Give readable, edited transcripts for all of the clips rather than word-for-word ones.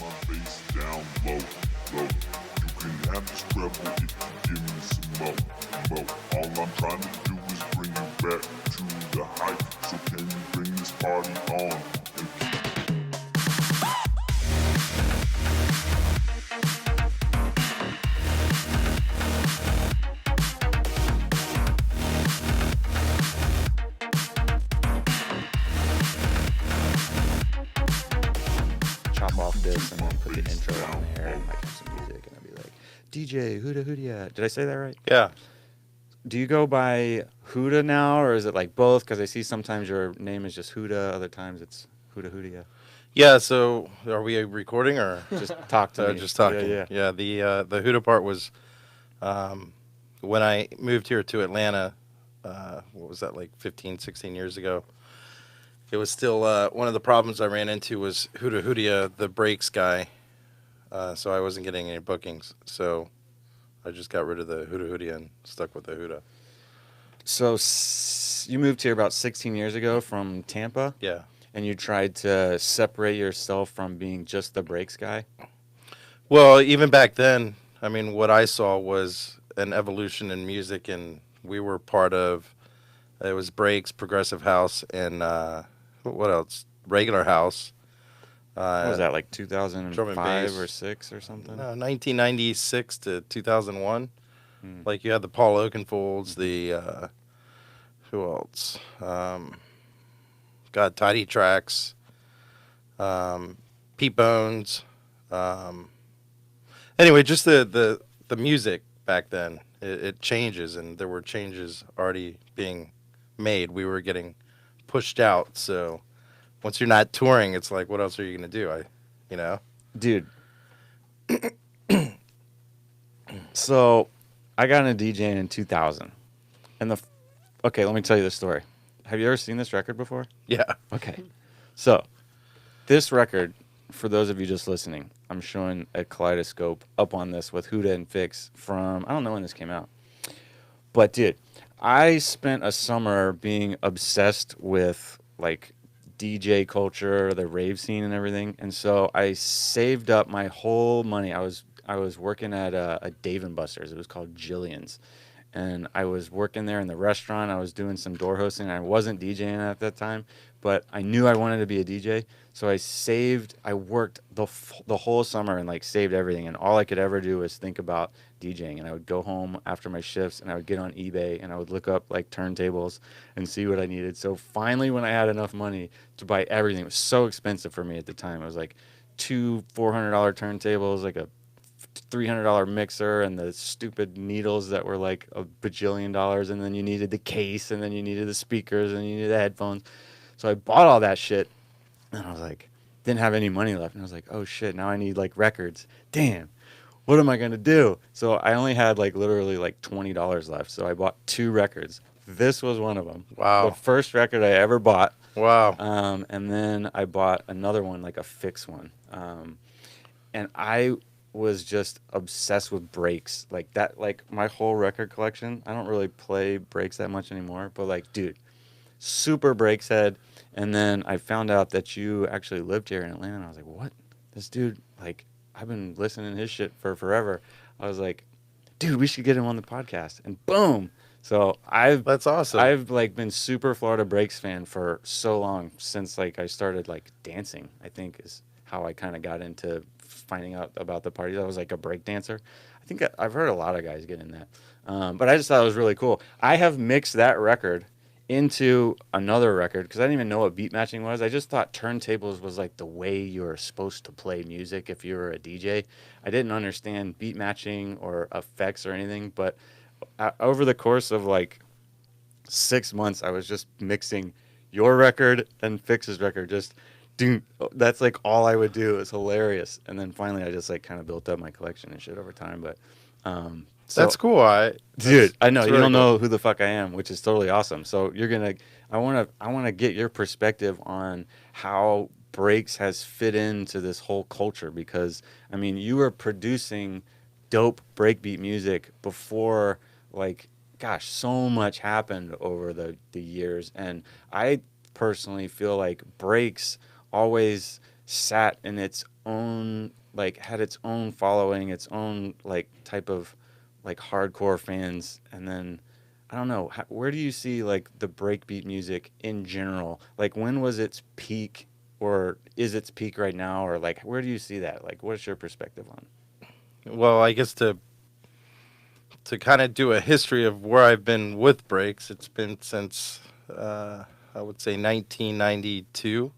my bass down low, low. You can have this treble if you give me some mo. All I'm trying to do is bring you back to the hype. So can you bring this party on? Chop off this and then put the intro on there and like have some music and I'd be like, DJ Huda Hudia. Did I say that right? Yeah. Do you go by Huda now or is it like both? Because I see sometimes your name is just Huda, other times it's Huda Hudia. Yeah, so are we recording or Just talk to me. just talking? Yeah, yeah. The Huda part was when I moved here to Atlanta, what was that, like 15, 16 years ago? It was still one of the problems I ran into was Huda Hudia, the breaks guy. So I wasn't getting any bookings. So I just got rid of the Huda Hudia and stuck with the Huda. So you moved here about 16 years ago from Tampa? Yeah. And you tried to separate yourself from being just the breaks guy? Well, even back then, I mean, what I saw was an evolution in music, and we were part of, it was breaks, progressive house, and what else? Regular house. What was that, like Drum and 2005 bass. or 6 or something? 1996 to 2001. Like you had the Paul Oakenfolds, the, who else? Got Tidy Tracks, Pete Bones. Anyway, just the music back then, it changes, and there were changes already being made. We were getting pushed out, so once you're not touring, it's like, what else are you going to do? Dude. So I got into DJing in 2000. And okay, let me tell you the story. Have you ever seen this record before? Yeah. Okay. So this record, for those of you just listening, I'm showing a Kaleidoscope up on this with Huda and Fix from, I don't know when this came out. But dude, I spent a summer being obsessed with like DJ culture, the rave scene and everything. And so I saved up my whole money. I was working at a Dave & Buster's. It was called Jillian's. And I was working there in the restaurant. I was doing some door hosting. I wasn't DJing at that time, but I knew I wanted to be a DJ. So I worked the whole summer and like saved everything. And all I could ever do was think about DJing. And I would go home after my shifts and I would get on eBay and I would look up like turntables and see what I needed. So finally, when I had enough money to buy everything, it was so expensive for me at the time. It was like two $400 turntables, like a $300 mixer and the stupid needles that were like a bajillion dollars, and then you needed the case, and then you needed the speakers, and you needed the headphones. So I bought all that shit, and I was like, didn't have any money left, and I was like, oh shit, now I need like records. Damn, what am I gonna do? So I only had like literally like $20 left, so I bought 2 records. This was one of them. Wow. The first record I ever bought. Wow. And then I bought another one, like a Fix one. And I was just obsessed with breaks like that. Like my whole record collection, I don't really play breaks that much anymore, but like, dude, super breaks head. And then I found out that you actually lived here in Atlanta, and I was like, what? This dude, like, I've been listening to his shit for forever. I was like, dude, we should get him on the podcast. And boom. So That's awesome. I've like been super Florida Breaks fan for so long, since like I started like dancing, I think is how I kind of got into finding out about the parties. I was like a break dancer. I think I've heard a lot of guys get in that. But I just thought it was really cool. I have mixed that record into another record because I didn't even know what beat matching was. I just thought turntables was like the way you were supposed to play music if you were a DJ. I didn't understand beat matching or effects or anything, but over the course of like 6 months, I was just mixing your record and Fix's record. Just dude, that's like all I would do. It's hilarious. And then finally, I just like kind of built up my collection and shit over time. But so, That's cool. dude. I know that's you really don't cool. know who the fuck I am, which is totally awesome. So I want to get your perspective on how breaks has fit into this whole culture, because I mean, you were producing dope breakbeat music before, like, gosh, so much happened over the years. And I personally feel like breaks always sat in its own, like, had its own following, its own, like, type of, like, hardcore fans. And then, I don't know, where do you see, like, the breakbeat music in general? Like, when was its peak, or is its peak right now? Or, like, where do you see that? Like, what's your perspective on it? Well, I guess to kind of do a history of where I've been with breaks, it's been since I would say 1992,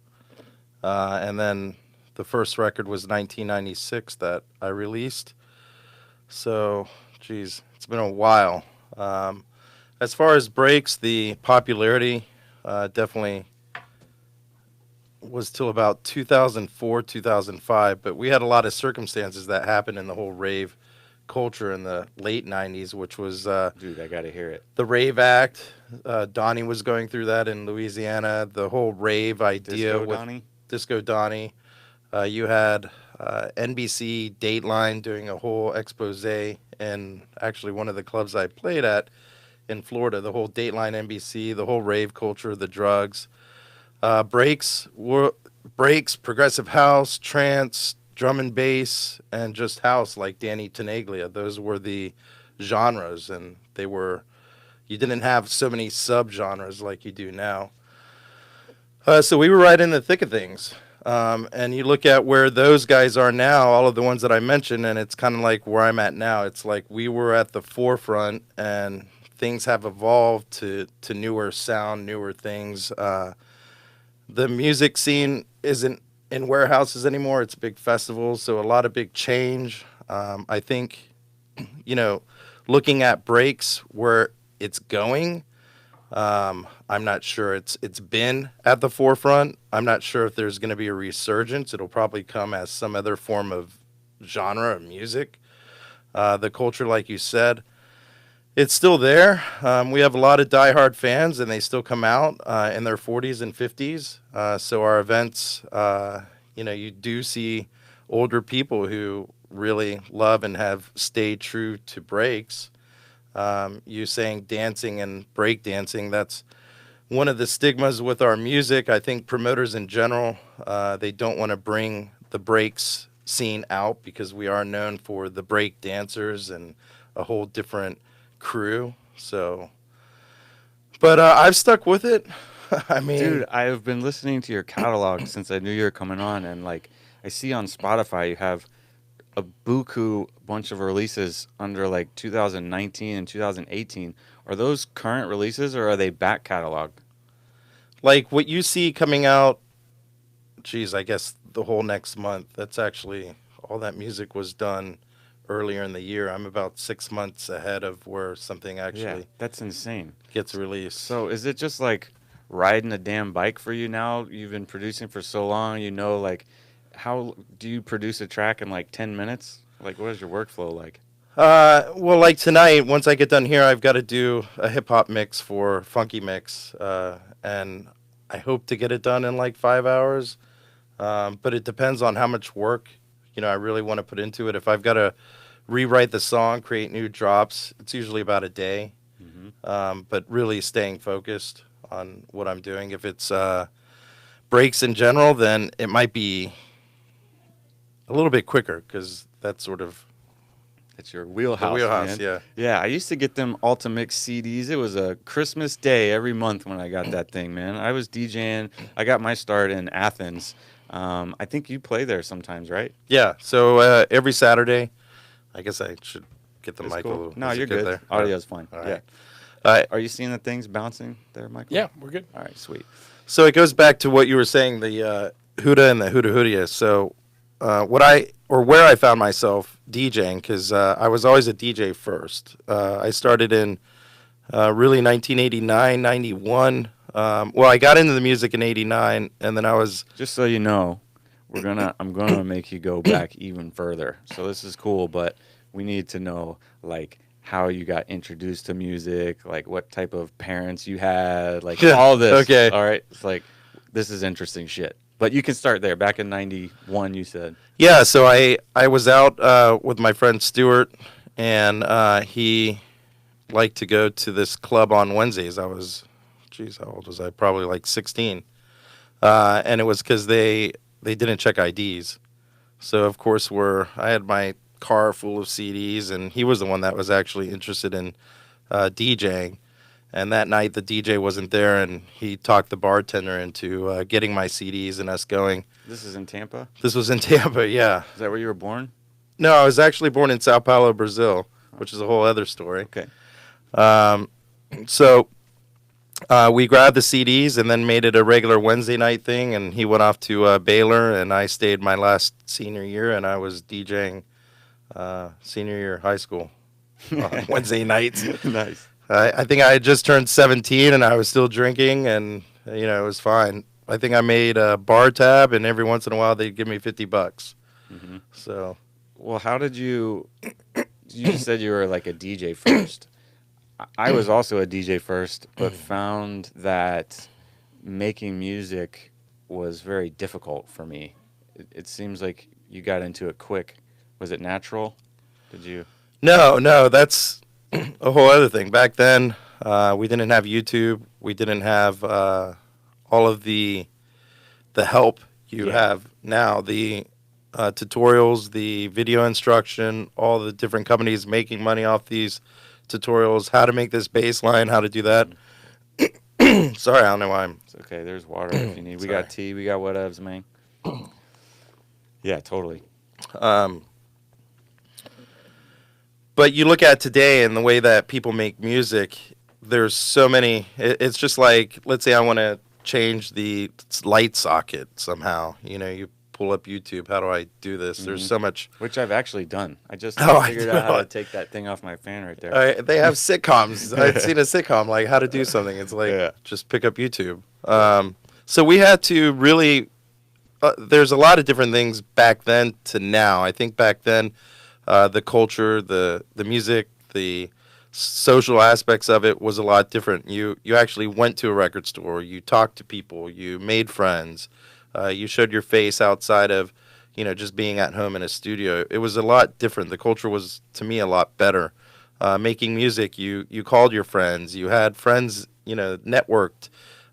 and then the first record was 1996 that I released. So, geez, it's been a while. As far as breaks, the popularity definitely was till about 2004, 2005, but we had a lot of circumstances that happened in the whole rave culture in the late 90s, which was Dude, I gotta hear it. the Rave Act. Donnie was going through that in Louisiana, the whole rave idea Disco with Donnie? Disco Donnie. You had NBC Dateline doing a whole expose, and actually one of the clubs I played at in Florida, the whole Dateline NBC, the whole rave culture, the drugs. Breaks, progressive house, trance, drum and bass, and just house, like Danny Tenaglia. Those were the genres, and you didn't have so many subgenres like you do now. So we were right in the thick of things. And you look at where those guys are now, all of the ones that I mentioned, and it's kind of like where I'm at now. It's like we were at the forefront, and things have evolved to newer sound, newer things. The music scene isn't in warehouses anymore. It's big festivals, so a lot of big change. I think, looking at breaks where it's going, I'm not sure it's been at the forefront. I'm not sure if there's going to be a resurgence. It'll probably come as some other form of genre of music. The culture, like you said, it's still there. We have a lot of diehard fans, and they still come out in their 40s and 50s. So our events, you do see older people who really love and have stayed true to breaks. You saying dancing and break dancing, that's one of the stigmas with our music. I think promoters in general, they don't want to bring the breaks scene out because we are known for the break dancers and a whole different crew. So, but I've stuck with it. I mean, dude, I've been listening to your catalog since I knew you were coming on, and like I see on Spotify you have a buku bunch of releases under like 2019 and 2018. Are those current releases or are they back catalog? like what you see coming out, geez, I guess the whole next month. That's actually all that music was done earlier in the year. I'm about 6 months ahead of where something actually Yeah, that's insane. gets released. So is it just like riding a damn bike for you now? You've been producing for so long, like how do you produce a track in like 10 minutes? Like what is your workflow like? Well, like tonight, once I get done here, I've got to do a hip hop mix for Funky Mix, and I hope to get it done in like 5 hours. But it depends on how much work, I really want to put into it. If I've got to rewrite the song, create new drops, it's usually about a day. But really staying focused on what I'm doing. If it's breaks in general, then it might be a little bit quicker because that's sort of It's your wheelhouse, man. yeah. Yeah, I used to get them Ultimix CDs. It was a Christmas day every month when I got that thing, man. I was DJing. I got my start in Athens. I think you play there sometimes, right? Yeah, so every Saturday, I guess I should get the It's mic cool. a little. No, is it you're good. there? Audio's fine. All Yeah. right. Are you seeing the things bouncing there, Michael? Yeah, we're good. All right, sweet. So it goes back to what you were saying, the Huda and the Huda Hudia. So where I found myself DJing, because I was always a DJ first. I started in really 1989, 91. Well, I got into the music in 89, and then I was... Just so you know, I'm gonna make you go back even further. So this is cool, but we need to know like how you got introduced to music, like what type of parents you had, like all this. Okay. All right. It's like this is interesting shit. But you can start there. Back in 91, you said. Yeah, so I was out with my friend Stuart, and he liked to go to this club on Wednesdays. How old was I? Probably like 16. And it was because they they didn't check IDs. So of course I had my car full of CDs, and he was the one that was actually interested in DJing. And that night the DJ wasn't there, and he talked the bartender into getting my CDs and us going. This is in Tampa? This was in Tampa, yeah. Is that where you were born? No, I was actually born in Sao Paulo, Brazil, which is a whole other story. Okay. So we grabbed the CDs and then made it a regular Wednesday night thing, and he went off to Baylor, and I stayed my last senior year, and I was DJing senior year of high school on Wednesday nights. Nice. I think I had just turned 17, and I was still drinking, and, you know, it was fine. I think I made a bar tab, and every once in a while they'd give me $50. Mm-hmm. So, well, how did you said you were like a DJ first. I was also a DJ first, but found that making music was very difficult for me. It seems like you got into it quick. Was it natural? Did you? No, that's a whole other thing. Back then, we didn't have YouTube. We didn't have all of the help you have now. The tutorials, the video instruction, all the different companies making money off these tutorials, how to make this bass line, how to do that. Sorry, I don't know why I'm... It's okay, there's water if you need. We got tea, we got whatevs, man. Yeah, totally. But you look at today and the way that people make music, there's so many... It's just like, let's say I want to change the light socket somehow. You know, you pull up YouTube. How do I do this? There's so much... Which I've actually done. I just I figured out how to take that thing off my fan right there. They have sitcoms. I'd seen a sitcom, like how to do something. It's like, just pick up YouTube. So we had to really... there's a lot of different things back then to now. I think back then, the culture, the music, the social aspects of it was a lot different. You actually went to a record store. You talked to people. You made friends. You showed your face outside of, you know, just being at home in a studio. It was a lot different. The culture was, to me, a lot better. Making music, you called your friends. You had friends, you know, networked.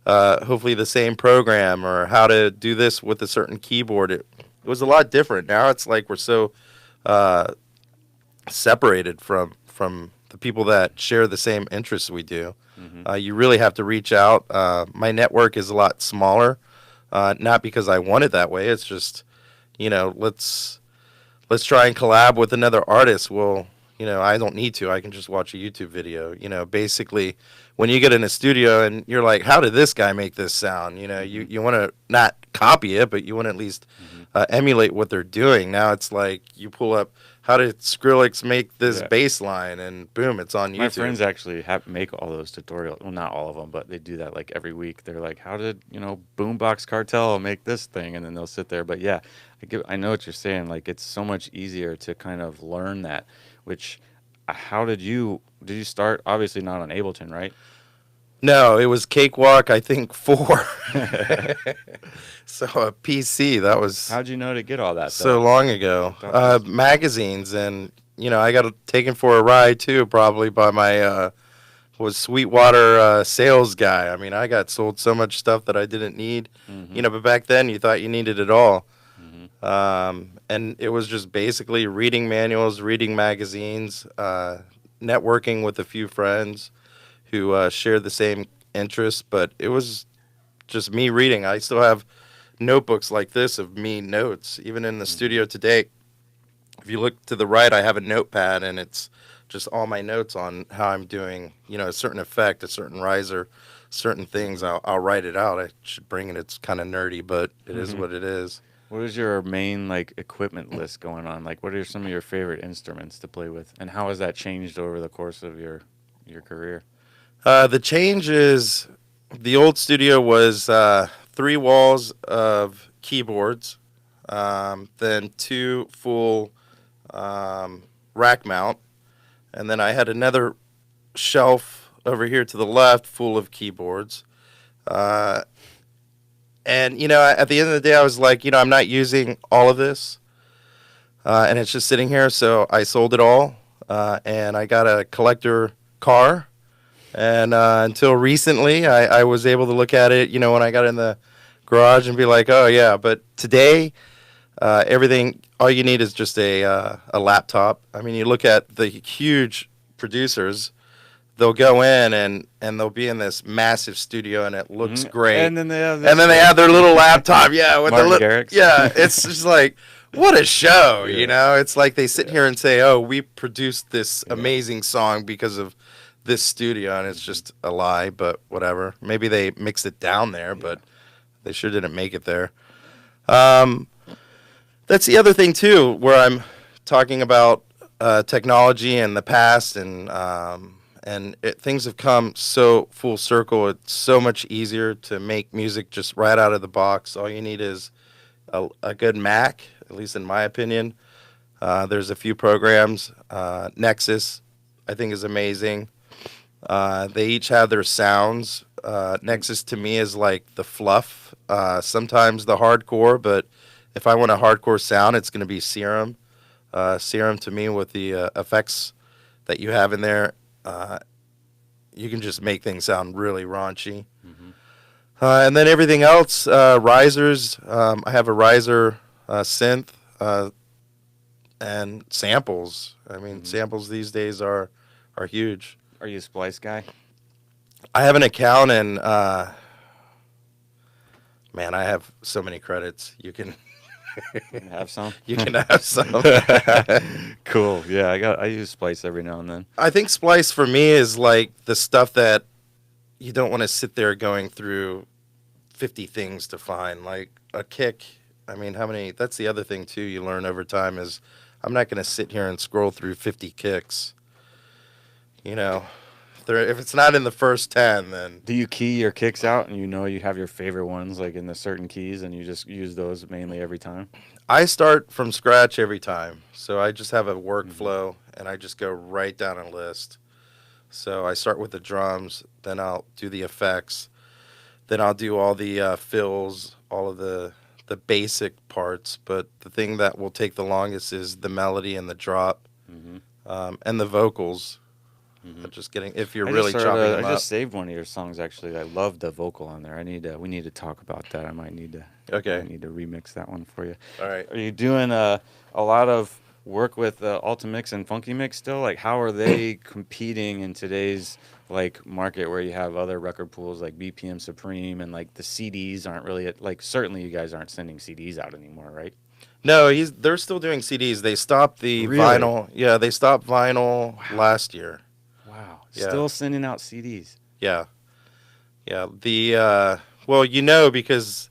Hopefully the same program or how to do this with a certain keyboard. It was a lot different. Now it's like we're so separated from the people that share the same interests we do. Mm-hmm. You really have to reach out. My network is a lot smaller. Not because I want it that way. It's just, you know, let's try and collab with another artist. Well, you know, I don't need to. I can just watch a YouTube video. You know, basically, when you get in a studio and you're like, how did this guy make this sound? You know, you want to not copy it, but you want to at least emulate what they're doing. Now it's like you pull up, how did Skrillex make this bass line? And boom, it's on YouTube. My friends actually make all those tutorials. Well, not all of them, but they do that like every week. They're like, how did, you know, Boombox Cartel make this thing? And then they'll sit there. But yeah, I know what you're saying. Like, it's so much easier to kind of learn that, which, how did you start? Obviously not on Ableton, right? No, it was Cakewalk, I think 4. So a PC, that was... How'd you know to get all that so stuff? long ago. Magazines, and, you know, I got taken for a ride, too, probably by my Sweetwater sales guy. I mean, I got sold so much stuff that I didn't need. Mm-hmm. You know, but back then you thought you needed it all. Mm-hmm. And it was just basically reading manuals, reading magazines, networking with a few friends who shared the same interests, but it was just me reading. I still have notebooks like this of me notes, even in the studio today. If you look to the right, I have a notepad, and it's just all my notes on how I'm doing, you know, a certain effect, a certain riser, certain things. I'll write it out. I should bring it. It's kind of nerdy, but it is what it is. What is your main, like, equipment list going on? Like, what are some of your favorite instruments to play with, and how has that changed over the course of your career? The change is the old studio was 3 walls of keyboards, then 2 full rack mount, and then I had another shelf over here to the left full of keyboards. And, you know, at the end of the day, I was like, you know, I'm not using all of this, and it's just sitting here, so I sold it all, and I got a collector car. And until recently, I was able to look at it, you know, when I got in the garage and be like, oh yeah. But today, everything, all you need is just a laptop. I mean, you look at the huge producers, they'll go in and they'll be in this massive studio and it looks great. And then they have this and then they have their little laptop, yeah, with Martin the Garrix. yeah. It's just like, what a show, Yeah. you know? It's like they sit here and say, oh, we produced this amazing song because of this studio, and it's just a lie. But whatever. Maybe they mixed it down there, but they sure didn't make it there. That's the other thing too, where I'm talking about technology and the past, and things have come so full circle. It's so much easier to make music just right out of the box. All you need is a good Mac, at least in my opinion. There's a few programs. Nexus, I think, is amazing. They each have their sounds. Nexus to me is like the fluff, sometimes the hardcore, but if I want a hardcore sound, it's going to be Serum. Serum to me, with the effects that you have in there, you can just make things sound really raunchy. And then everything else, risers. I have a riser synth and samples. I mean, samples these days are huge. Are you a Splice guy? I have an account, and man, I have so many credits. You can Have some? you can have some. Cool. Yeah, I use Splice every now and then. I think Splice for me is like the stuff that you don't want to sit there going through 50 things to find. Like a kick. I mean, how many? That's the other thing too. You learn over time is I'm not going to sit here and scroll through 50 kicks. You know, if it's not in the first 10, then Do you key your kicks out and you know you have your favorite ones like in the certain keys and you just use those mainly every time? I start from scratch every time. So I just have a workflow and I just go right down a list. So I start with the drums, then I'll do the effects, then I'll do all the fills, all of the basic parts. But the thing that will take the longest is the melody and the drop, and the vocals. Just getting, if you're really chopping them up. I just saved one of your songs actually. I love the vocal on there. We need to talk about that. I might need to. Okay. I need to remix that one for you. All right. Are you doing a lot of work with Alta Mix and Funky Mix still? Like, how are they competing in today's like market where you have other record pools like BPM Supreme and like the CDs aren't really like, certainly you guys aren't sending CDs out anymore, right? No, they're still doing CDs. They stopped the Really? vinyl. Yeah, they stopped vinyl last year. Wow. Yeah. Still sending out CDs. Yeah. Yeah. The well, you know, because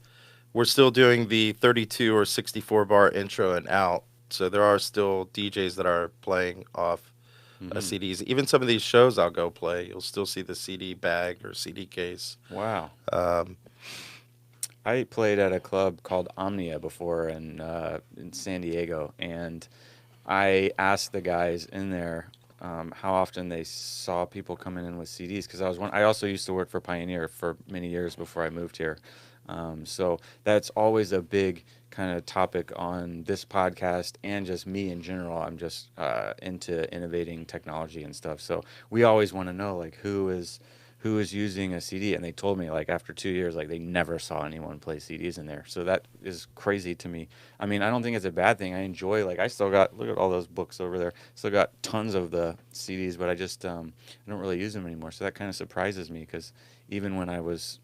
we're still doing the 32 or 64 bar intro and out. So there are still DJs that are playing off CDs. Even some of these shows I'll go play, you'll still see the CD bag or CD case. Wow. I played at a club called Omnia before in San Diego, and I asked the guys in there how often they saw people coming in with CDs, because I also used to work for Pioneer for many years before I moved here. So that's always a big kind of topic on this podcast and just me in general. I'm just into innovating technology and stuff. So we always want to know like who is using a CD, and they told me like after 2 years like they never saw anyone play CDs in there. So that is crazy to me. I mean, I don't think it's a bad thing. I enjoy, like, I still got, look at all those books over there, still got tons of the CDs, but I just I don't really use them anymore. So that kind of surprises me, because even when I was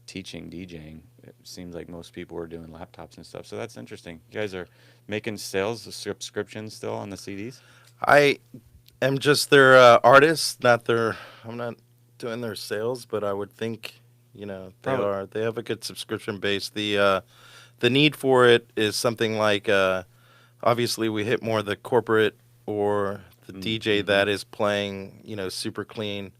teaching DJing, it seems like most people were doing laptops and stuff. So that's interesting. You guys are making sales subscriptions still on the CDs? I am just their artist, I'm not doing their sales, but I would think, they have a good subscription base. The need for it is something like, obviously we hit more the corporate or the DJ that is playing, super clean.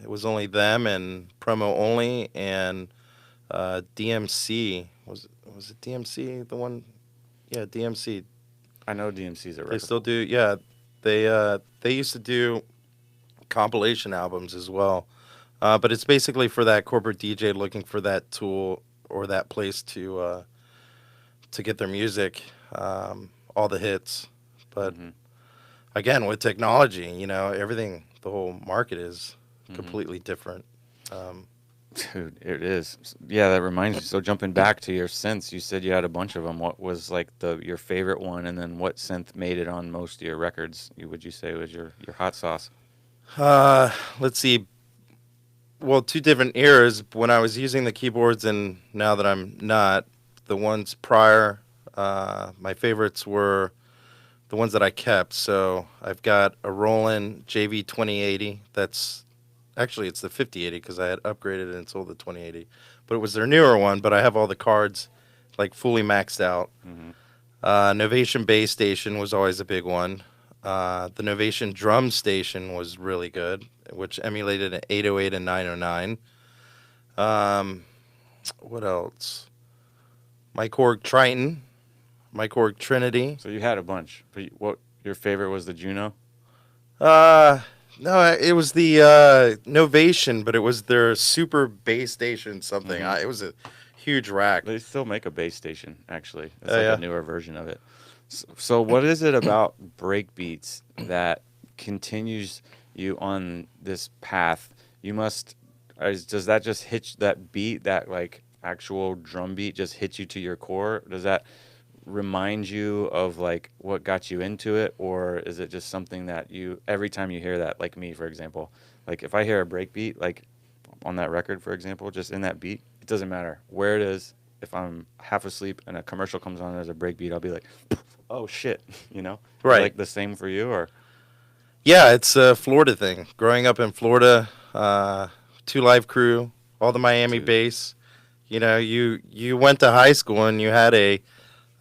It was only them and promo only, and DMC, was it DMC the one? Yeah, DMC. I know DMC's a record. They still do, yeah. They used to do compilation albums as well, but it's basically for that corporate DJ looking for that tool or that place to get their music, all the hits. But again, with technology, everything, the whole market is completely different. Dude, it is. Yeah, that reminds me. So jumping back to your synths, you said you had a bunch of them. What was like your favorite one, and then what synth made it on most of your records? Would you say was your hot sauce? Let's see. Well, two different eras. When I was using the keyboards and now that I'm not, the ones prior, my favorites were the ones that I kept. So I've got a Roland JV 2080. That's actually it's the 5080 because I had upgraded and sold the 2080. But it was their newer one. But I have all the cards like fully maxed out. Mm-hmm. Novation Bass Station was always a big one. The Novation Drum Station was really good, which emulated an 808 and 909. What else? My Korg Triton, my Korg Trinity. So you had a bunch. But what your favorite was the Juno? No, it was the Novation, but it was their Super Bass Station something. Mhm. It was a huge rack. They still make a bass station, actually. It's Oh, like yeah. a newer version of it. So what is it about breakbeats that continues you on this path? You must, does that just hit that beat, that like actual drum beat just hit you to your core? Does that remind you of like what got you into it? Or is it just something that you, every time you hear that, like me, for example, like if I hear a breakbeat, like on that record, for example, just in that beat, it doesn't matter where it is. If I'm half asleep and a commercial comes on as a breakbeat, I'll be like, "Oh shit," you know? Is it Right. like the same for you, or? Yeah, it's a Florida thing. Growing up in Florida, Two Live Crew, all the Miami Dude. bass. You know, you went to high school and you had a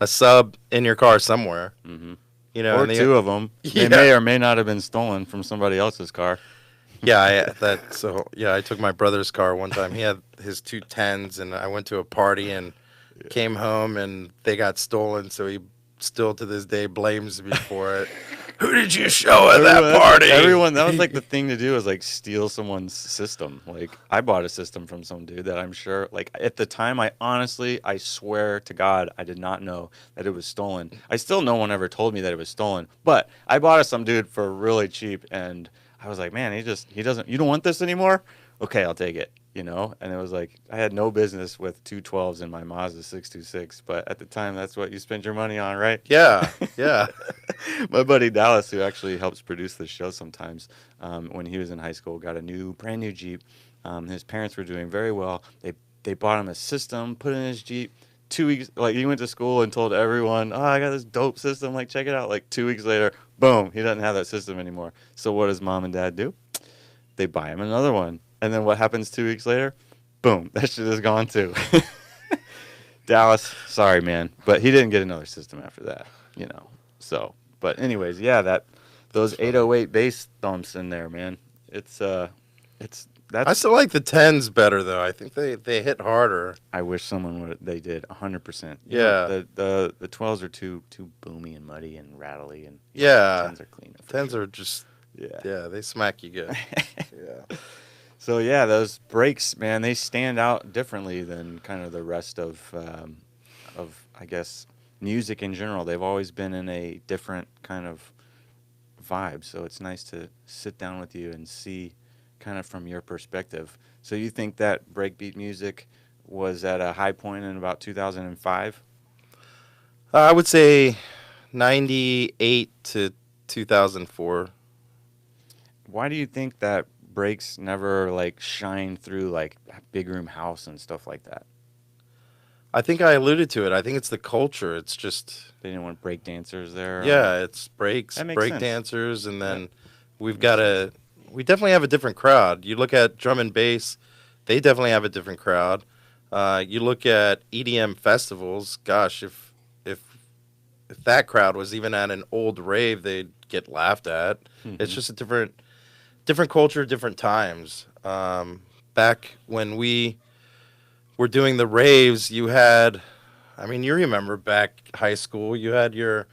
sub in your car somewhere. Mm-hmm. You know, Or and the- two of them. They Yeah. may or may not have been stolen from somebody else's car. Yeah, I took my brother's car one time. He had his 210s, and I went to a party and came home, and they got stolen. So he still to this day blames me for it. Who did you show at that party? Everyone, that was like the thing to do, is like steal someone's system. Like I bought a system from some dude that I'm sure, like at the time, I swear to God, I did not know that it was stolen. I still, no one ever told me that it was stolen, but I bought it some dude for really cheap, and I was like, man, he doesn't, you don't want this anymore? Okay, I'll take it, you know? And it was like, I had no business with 212s in my Mazda 626, but at the time, that's what you spend your money on, right? Yeah, yeah. My buddy Dallas, who actually helps produce the show sometimes, when he was in high school, got a brand new Jeep. His parents were doing very well. They bought him a system, put it in his Jeep. 2 weeks, like he went to school and told everyone, "Oh, I got this dope system. Like, check it out." Like 2 weeks later, boom, he doesn't have that system anymore. So what does mom and dad do? They buy him another one, and then what happens 2 weeks later? Boom, that shit is gone too. Dallas, sorry man, but he didn't get another system after that, you know. So, but anyways, yeah, those 808 bass thumps in there, man. That's. I still like the 10s better though. I think they hit harder. I wish someone would. They did 100%. Yeah. The 12s are too boomy and muddy and rattly, and Yeah. 10s are cleaner. for 10s sure. are just Yeah. they smack you good. Yeah. So yeah, those breaks, man, they stand out differently than kind of the rest of I guess music in general. They've always been in a different kind of vibe. So it's nice to sit down with you and see kind of from your perspective. So you think that breakbeat music was at a high point in about 2005? I would say 98 to 2004. Why do you think that breaks never like shine through like Big Room House and stuff like that? I think I alluded to it. I think it's the culture. It's just They didn't want break dancers there. yeah, it's breaks, That makes break sense. dancers, and then Yeah. we definitely have a different crowd. You look at drum and bass, they definitely have a different crowd. You look at EDM festivals, gosh, if that crowd was even at an old rave, they'd get laughed at. It's just a different culture, different times. Back when we were doing the raves, you had, I mean, you remember back high school, you had your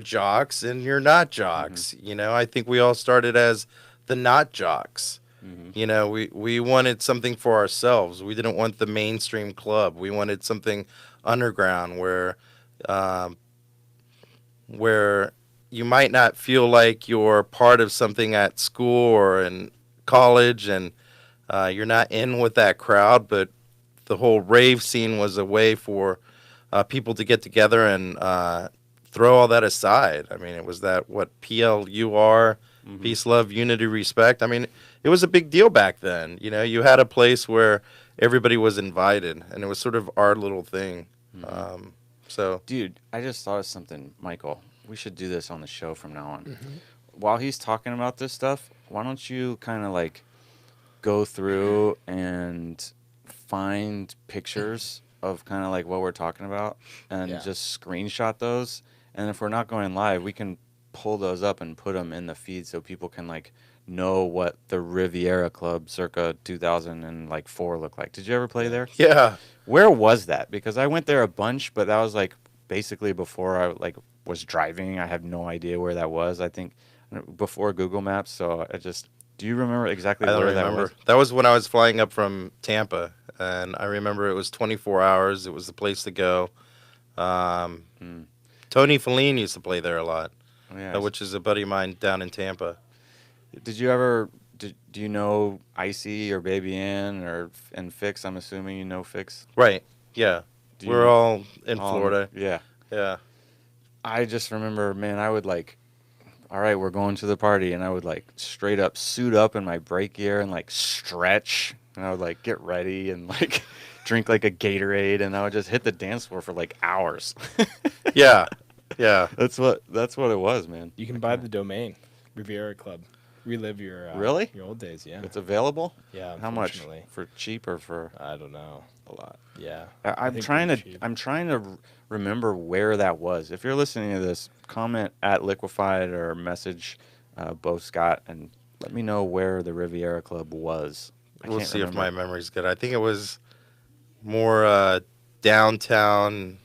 jocks and your not jocks. You know, I think we all started as the not jocks. You know, we wanted something for ourselves. We didn't want the mainstream club. We wanted something underground where you might not feel like you're part of something at school or in college, and You're not in with that crowd, but the whole rave scene was a way for people to get together and throw all that aside. I mean, it was that what PLUR, peace, love, unity, respect. I mean, it was a big deal back then. You know, you had a place where everybody was invited, and it was sort of our little thing. So, Dude, I just thought of something, Michael. We should do this on the show from now on. While he's talking about this stuff, why don't you kind of like go through and find pictures of kind of like what we're talking about and Yeah. just screenshot those. And if we're not going live, we can pull those up and put them in the feed so people can like know what the Riviera Club circa 2004 looked like. Did you ever play there? yeah. Where was that? Because I went there a bunch, but that was like basically before I like was driving. I have no idea where that was. I think before Google Maps. So I just, do you remember exactly I don't where remember. that was? That was when I was flying up from Tampa, and I remember it was 24 hours. It was the place to go. Tony Feline used to play there a lot, Oh, yeah. which is a buddy of mine down in Tampa. Did you ever? Do you know Icy or Baby Ann and Fix? I'm assuming you know Fix. Right. Yeah. Do you We're know- all in Florida. Yeah. Yeah. I just remember, man, I would like, all right, we're going to the party, and I would like straight up suit up in my brake gear and like stretch, and I would like get ready and like drink like a Gatorade, and I would just hit the dance floor for like hours. Yeah. Yeah. That's what it was, man. You can buy the domain, Riviera Club. Relive your Really? your old days. Yeah. It's available. Yeah. How much unfortunately. for cheap or for I don't know. a lot? Yeah. I'm think trying to pretty cheap. I'm trying to remember where that was. If you're listening to this, comment at Liquified or message Bo Scott and let me know where the Riviera Club was. I We'll can't see if remember. my memory's good. I think it was more downtown,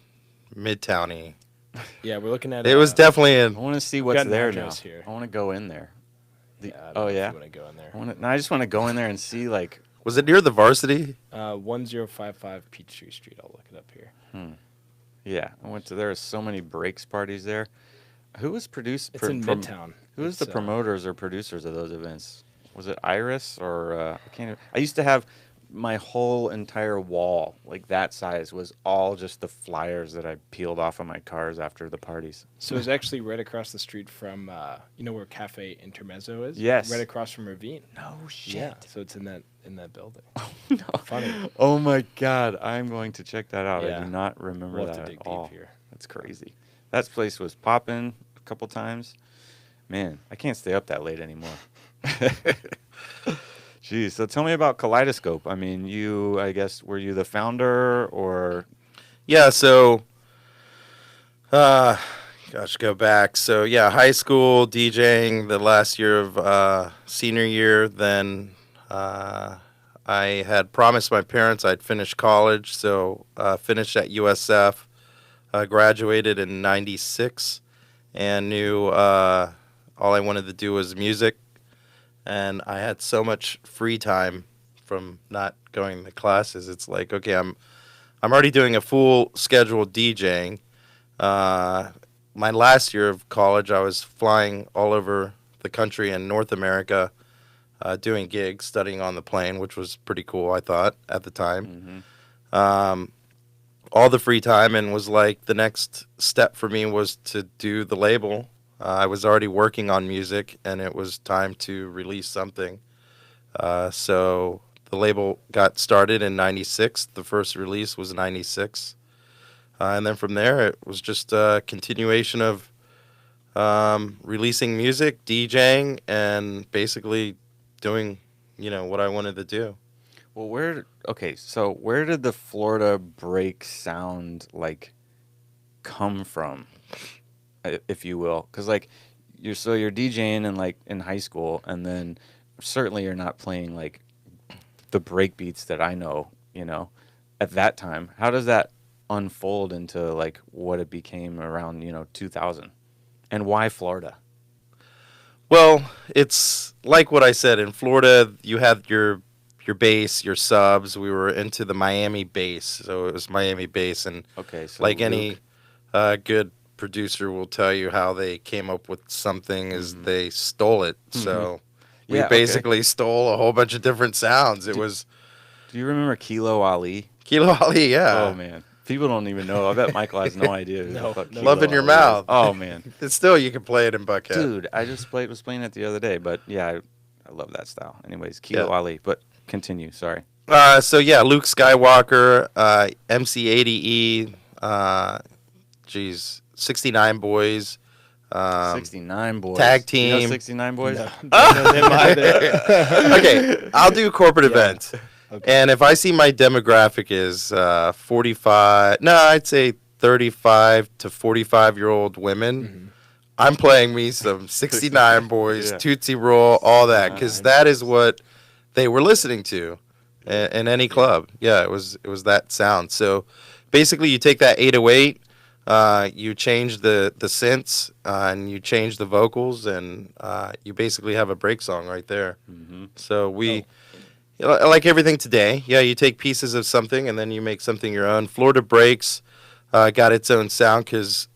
midtowny. Yeah, we're looking at. It was definitely I in. want to see got what's an there now. address here. I want to go in there. Yeah, I don't Oh know if yeah. you want to go in there. I just want to go in there and see like. Was it near the Varsity? 1055 Peachtree Street. I'll look it up here. Yeah, I went to. There are so many breaks parties there. Who was produced? It's in Midtown. Who was the It's, promoters or producers of those events? Was it Iris or I can't? I used to have my whole entire wall, like that size, was all just the flyers that I peeled off of my cars after the parties. So it's actually right across the street from, you know where Cafe Intermezzo is? Yes. Right across from Ravine. No shit. Yeah. So it's in that building. No. Funny. Oh my god, I'm going to check that out. I Yeah. do not remember We'll have that to dig at all. deep here. That's crazy. That place was popping a couple times. Man, I can't stay up that late anymore. Jeez, so tell me about Kaleidoscope. I mean, I guess, were you the founder or? Yeah, so go back. So yeah, high school DJing the last year of senior year, then I had promised my parents I'd finish college, so finished at USF, graduated in 96 and knew all I wanted to do was music. And I had so much free time from not going to classes. It's like, okay, I'm already doing a full schedule DJing. My last year of college, I was flying all over the country in North America, doing gigs, studying on the plane, which was pretty cool, I thought, at the time. All the free time, and was like the next step for me was to do the label. I was already working on music, and it was time to release something. So the label got started in 96. The first release was 96. And then from there, it was just a continuation of releasing music, DJing, and basically doing, what I wanted to do. Well, where did the Florida break sound like come from, if you will? Because like you're DJing in high school, and then certainly you're not playing like the break beats that I know, at that time. How does that unfold into like what it became around 2000, and why Florida? Well, it's like what I said. In Florida, you had your bass, your subs. We were into the Miami bass, so it was Miami bass, and Okay, so like Luke- any good producer will tell you how they came up with something is they stole it. So We Yeah, okay. basically stole a whole bunch of different sounds. It was Do you remember Kilo Ali? Kilo Ali, yeah. Oh man, people don't even know. I bet Michael has no idea. Who No, the fuck no. Kilo Love in your Ali is. mouth. Oh man, It's still, you can play it in Buckhead. dude, I just was playing it the other day. But yeah, I love that style. Anyways, Kilo Yeah. Ali. But continue. Sorry. So yeah, Luke Skywalker, MC80E, geez, 69 Boys, 69 Boys. Tag You know team. 69 Boys? No, don't know them either. Okay, I'll do corporate Yeah. events. Okay. And if I see my demographic is 45, no, I'd say 35 to 45-year-old women, I'm playing me some 69 Boys, Yeah. Tootsie Roll, all that, because 69. that is what they were listening to in any club. Yeah, it was that sound. So basically, you take that 808, you change the synths, and you change the vocals, and you basically have a break song right there. Mm-hmm. So we, like everything today, yeah, you take pieces of something and then you make something your own. Florida Breaks got its own sound because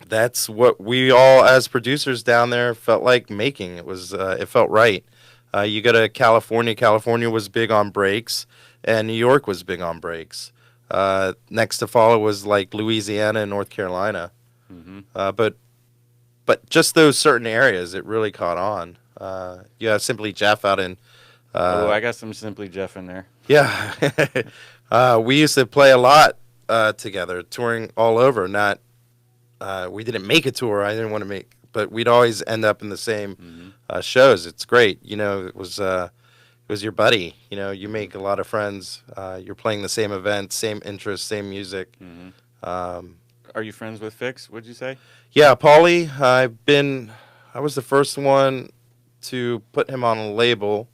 that's what we all, as producers down there, felt like making. It felt right. You go to California. California was big on breaks, and New York was big on breaks. Next to follow was like Louisiana and North Carolina. Mm-hmm. But just those certain areas, it really caught on. You have Simply Jeff out in. Oh, I got some Simply Jeff in there. Yeah, we used to play a lot together, touring all over. Not, we didn't make a tour. I didn't want to make, but we'd always end up in the same shows. It's great. You know, it was your buddy. You know, you make a lot of friends. You're playing the same events, same interests, same music. Mm-hmm. Are you friends with Fix? Would you say? Yeah, Paulie. I was the first one to put him on a label,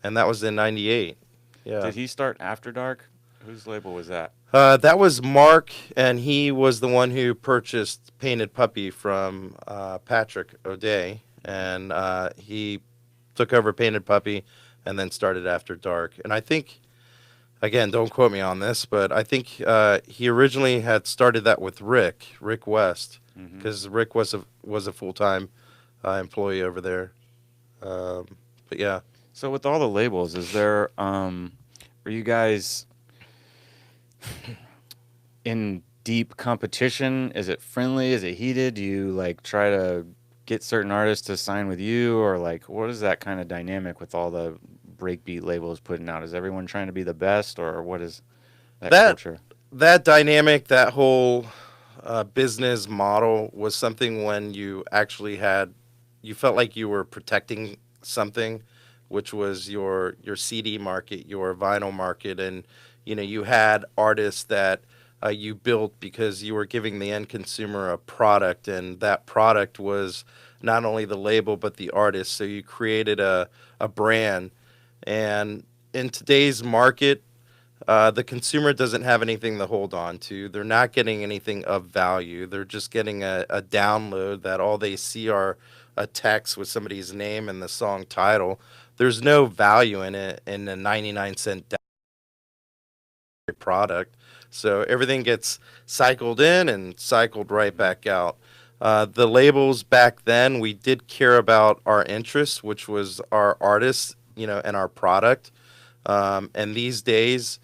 and that was in '98. Yeah. Did he start After Dark? Whose label was that? That was Mark, and he was the one who purchased Painted Puppy from Patrick O'Day, and he took over Painted Puppy and then started After Dark. And I think, again, don't quote me on this, but I think he originally had started that with Rick West, because Rick was a full-time employee over there. But yeah. So with all the labels, is there are you guys in deep competition? Is it friendly? Is it heated? Do you like try to get certain artists to sign with you, or like what is that kind of dynamic with all the breakbeat labels putting out? Is everyone trying to be the best, or what is that culture? That dynamic, that whole business model was something when you actually you felt like you were protecting something, which was your CD market, your vinyl market, and you had artists that you built because you were giving the end consumer a product, and that product was not only the label but the artist. So you created a brand, and in today's market, the consumer doesn't have anything to hold on to. They're not getting anything of value. They're just getting a download that all they see are a text with somebody's name and the song title. There's no value in it in a 99-cent product. So everything gets cycled in and cycled right back out. The labels back then, we did care about our interests, which was our artists, and our product. And these days,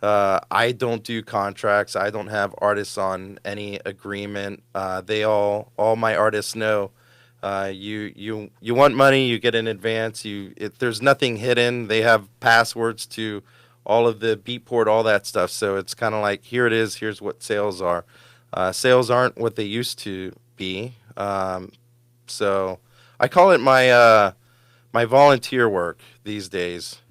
I don't do contracts. I don't have artists on any agreement. All my artists know, you want money, you get in advance. There's nothing hidden. They have passwords to all of the beatport, all that stuff. So it's kind of like, here it is. Here's what sales are. Sales aren't what they used to be. So I call it my volunteer work these days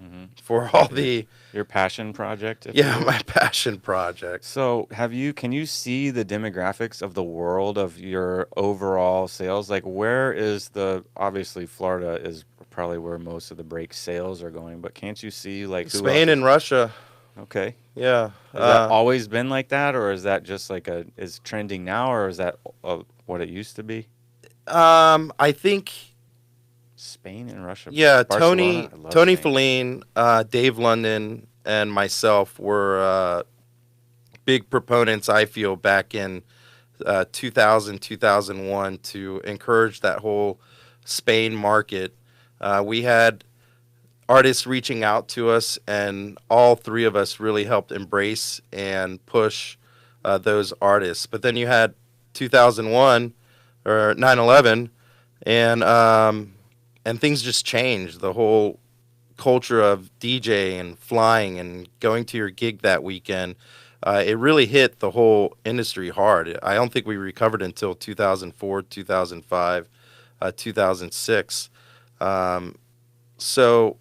for all your passion project? my passion project. So can you see the demographics of the world of your overall sales? Like where is obviously Florida is probably where most of the break sales are going, but can't you see like who Spain else and Russia. Okay. Yeah. Has that always been like that, or is that just like is trending now, or is that what it used to be? I think Spain and Russia. Yeah, Barcelona? I love Tony Spain. Feline, Dave London, and myself were big proponents, I feel, back in 2000, 2001 to encourage that whole Spain market. We had artists reaching out to us, and all three of us really helped embrace and push those artists. But then you had 2001 or 9/11, and things just changed. The whole culture of DJ and flying and going to your gig that weekend, it really hit the whole industry hard. I don't think we recovered until 2004, 2005, 2006. So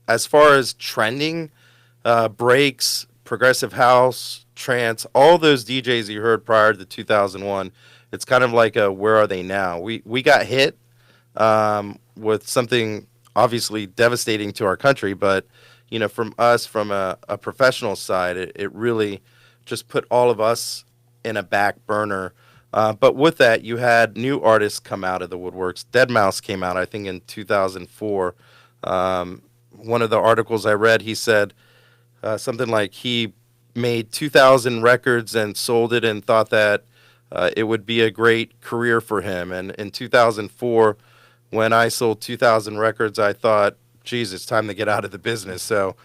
as far as trending, breaks, progressive house, trance, all those DJs you heard prior to 2001, it's kind of like a where are they now? We got hit with something obviously devastating to our country, but from us, from a professional side, it really just put all of us in a back burner. But with that, you had new artists come out of the woodworks. Deadmau5 came out, I think, in 2004. One of the articles I read, he said something like he made 2,000 records and sold it and thought that it would be a great career for him. And in 2004, when I sold 2,000 records, I thought, geez, it's time to get out of the business. So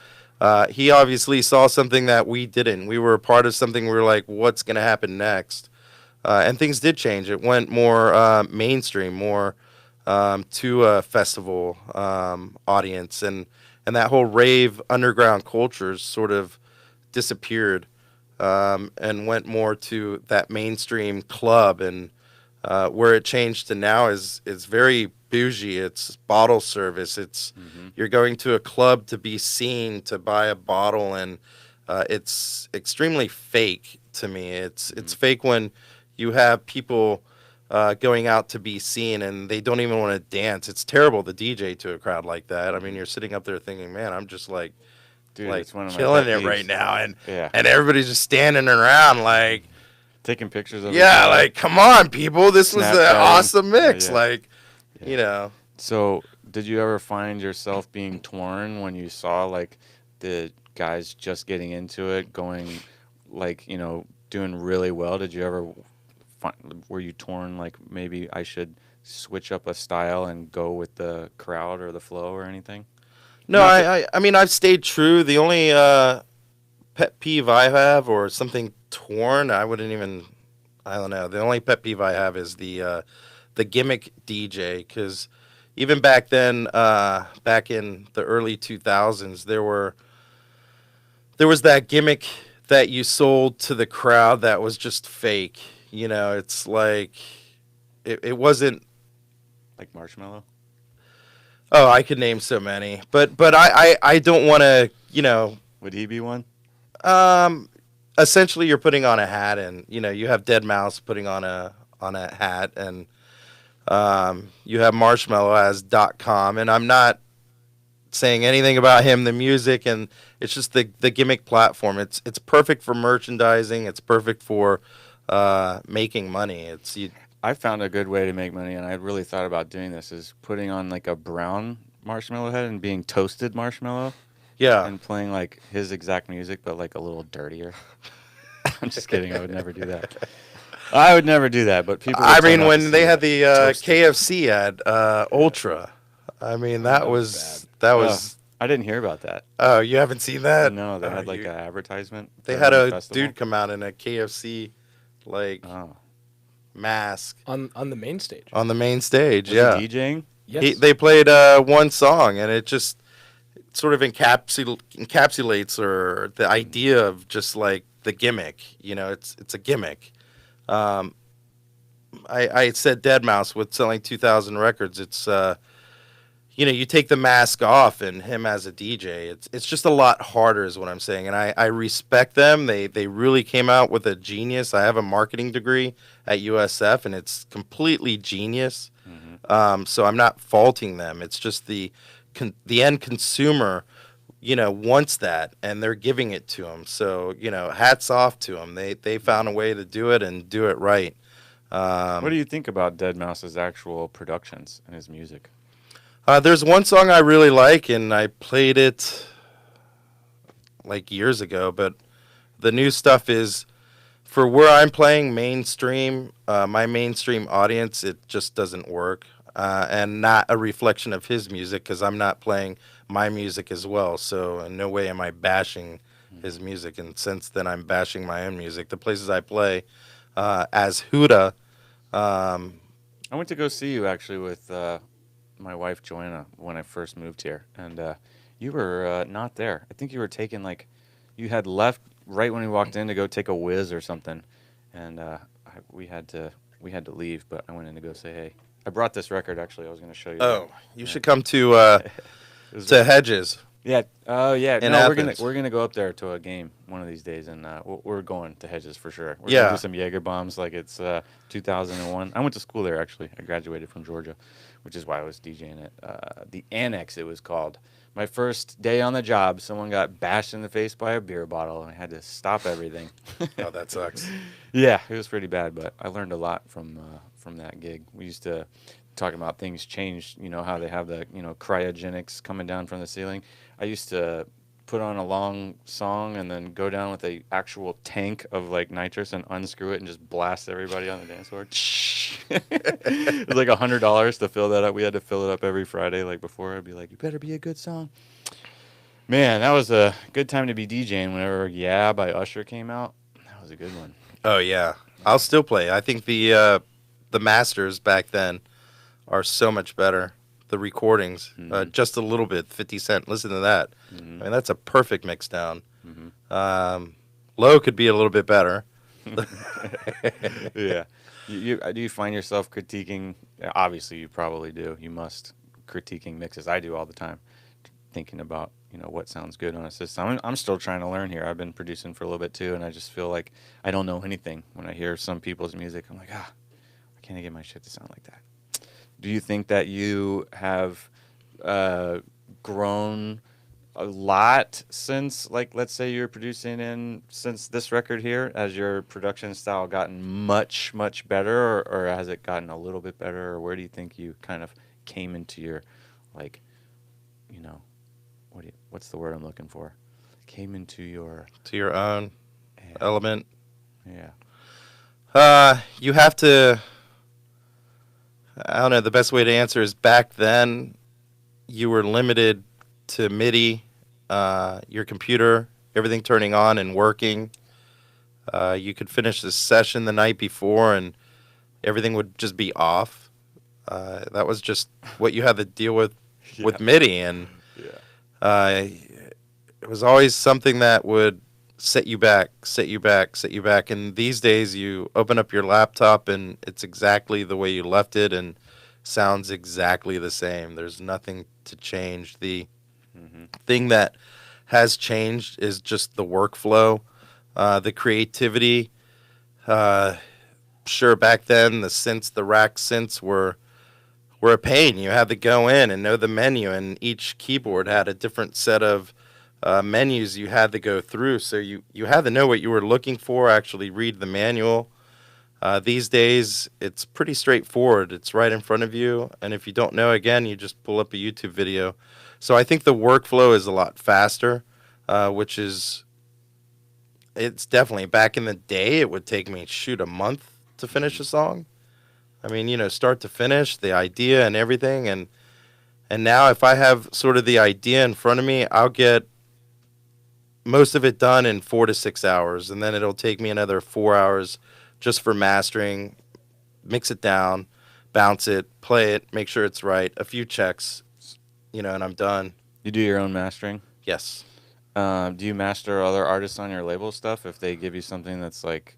he obviously saw something that we didn't. We were a part of something. We were like, what's going to happen next? And things did change. It went more mainstream, more to a festival audience. And that whole rave underground culture sort of disappeared and went more to that mainstream club. And where it changed to now is very bougie. It's bottle service. It's you're going to a club to be seen, to buy a bottle, and it's extremely fake to me. It's fake when you have people going out to be seen and they don't even want to dance. It's terrible to DJ to a crowd like that. I mean, you're sitting up there thinking, man, I'm just like, Dude, like it's one of my killing pet it peeves. right now, and Yeah. and everybody's just standing around like, Taking pictures of yeah, like, come on, people, this was an Snapchatting. awesome mix. Yeah. Like, Yeah. So, did you ever find yourself being torn when you saw like the guys just getting into it, going like, doing really well? Did you ever were you torn like maybe I should switch up a style and go with the crowd or the flow or anything? No, I mean, I've stayed true. The only pet peeve I have, or something torn, I don't know. The only pet peeve I have is the gimmick DJ, because even back then, back in the early 2000s, there was that gimmick that you sold to the crowd that was just fake. It's like it wasn't. Like Marshmello? Oh, I could name so many, but I don't want to, Would he be one? Essentially you're putting on a hat, and you have Deadmau5 putting on a hat, and you have Marshmello as .com, and I'm not saying anything about him, the music, and it's just the gimmick platform. It's perfect for merchandising. It's perfect for making money. I found a good way to make money, and I really thought about doing this, is putting on like a brown marshmallow head and being toasted marshmallow. Yeah. And playing like his exact music, but like a little dirtier. I'm just kidding. I would never do that. I would never do that, but people. I mean, when they had the toasted. KFC ad, Ultra, I mean, that was. I didn't hear about that. Oh, you haven't seen that? No, they had like an advertisement. They during had the a festival. dude come out in a KFC mask on the main stage. on the main stage. Was Yeah, he DJing? Yes. they played one song, and it just sort of encapsulates or the idea of just like the gimmick. It's a gimmick. I said Deadmau5 with selling 2,000 records. It's you take the mask off, and him as a DJ, it's just a lot harder, is what I'm saying. And I respect them. They really came out with a genius. I have a marketing degree at USF, and it's completely genius. So I'm not faulting them. It's just the end consumer, wants that, and they're giving it to them. So, hats off to them. They found a way to do it and do it right. What do you think about Deadmau5's actual productions and his music? There's one song I really like, and I played it like years ago, but the new stuff is, for where I'm playing mainstream, my mainstream audience, it just doesn't work. and not a reflection of his music because I'm not playing my music as well. So in no way am I bashing his music. And since then, I'm bashing my own music. The places I play as Huda. I went to go see you actually with my wife Joanna when I first moved here, and you were not there. I think you were taking like you had left right when we walked in to go take a whiz or something, and we had to leave. But I went in to go say hey. I brought this record actually. I was going to show you. Oh, that. you should come to Hedges. Yeah. Oh, yeah. In No, Athens. we're gonna go up there to a game one of these days, and we're going to Hedges for sure. We're Yeah. gonna do some Jaeger bombs like it's 2001. I went to school there actually. I graduated from Georgia, which is why I was DJing at the Annex. It was called. My first day on the job, someone got bashed in the face by a beer bottle, and I had to stop everything. Oh, that sucks. Yeah, it was pretty bad, but I learned a lot from that gig. We used to talking about things changed. You know how they have the cryogenics coming down from the ceiling. I used to put on a long song and then go down with a actual tank of like nitrous and unscrew it and just blast everybody on the dance floor. It was like $100 to fill that up. We had to fill it up every Friday. Like before, I'd be like, "You better be a good song." Man, that was a good time to be DJing. Whenever "Yeah" by Usher came out, that was a good one. Oh yeah, I'll still play. I think the masters back then are so much better. The recordings, just a little bit, 50 Cent. Listen to that. I mean, that's a perfect mix down. Low could be a little bit better. Yeah. Do you find yourself critiquing? Obviously, you probably do. You must critiquing mixes. I do all the time, thinking about what sounds good on a system. I'm still trying to learn here. I've been producing for a little bit too, and I just feel like I don't know anything when I hear some people's music. I'm like, why can't I get my shit to sound like that? Do you think that you have grown a lot since, like, let's say you're producing since this record here? Has your production style gotten much, much better, or has it gotten a little bit better? Or where do you think you kind of came into your, like, what's the word I'm looking for? Came into your... To your own element. Yeah. You have to... I don't know. The best way to answer is back then you were limited to MIDI, your computer, everything turning on and working. You could finish the session the night before and everything would just be off. That was just what you had to deal with MIDI. And it was always something that would set you back. And these days you open up your laptop and it's exactly the way you left it and sounds exactly the same. There's nothing to change. The thing that has changed is just the workflow, the creativity. Sure, back then the rack synths were a pain. You had to go in and know the menu, and each keyboard had a different set of menus you had to go through, so you had to know what you were looking for, actually read the manual. These days, it's pretty straightforward. It's right in front of you, and if you don't know, again, you just pull up a YouTube video. So I think the workflow is a lot faster, it's definitely, back in the day, it would take me, a month to finish a song. I mean, start to finish, the idea and everything, and now if I have sort of the idea in front of me, I'll get most of it done in 4 to 6 hours, and then it'll take me another 4 hours just for mastering, mix it down, bounce it, play it, make sure it's right, a few checks, and I'm done. You do your own mastering? Yes. Do you master other artists on your label stuff? If they give you something that's like,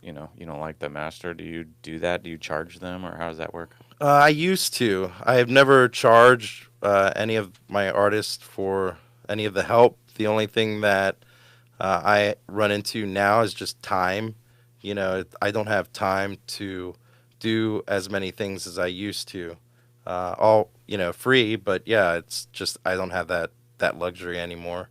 you don't like the master, do you do that? Do you charge them, or how does that work? I used to. I have never charged any of my artists for any of the help. The only thing that I run into now is just time. I don't have time to do as many things as I used to. All, free, but yeah, it's just I don't have that luxury anymore.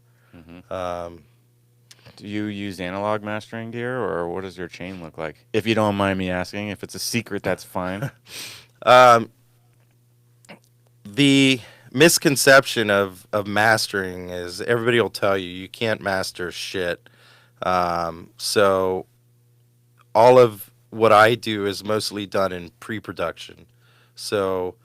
Do you use analog mastering gear, or what does your chain look like? If you don't mind me asking. If it's a secret, that's fine. The misconception of mastering is everybody will tell you can't master shit. So all of what I do is mostly done in pre-production. So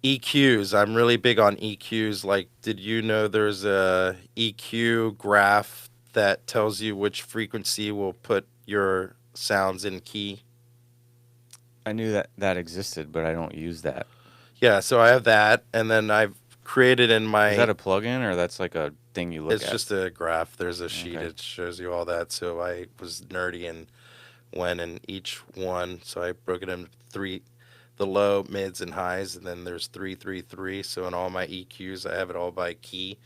EQs, I'm really big on EQs. Like, did you know there's a EQ graph that tells you which frequency will put your sounds in key? I knew that existed, but I don't use that. Yeah, so I have that, and then I've created in my... Is that a plugin or that's like a thing you look It's at? just a graph. There's a sheet Okay. that shows you all that. So I was nerdy and went in each one. So I broke it into three, the low, mids, and highs, and then there's 3, 3, 3. So in all my EQs, I have it all by key.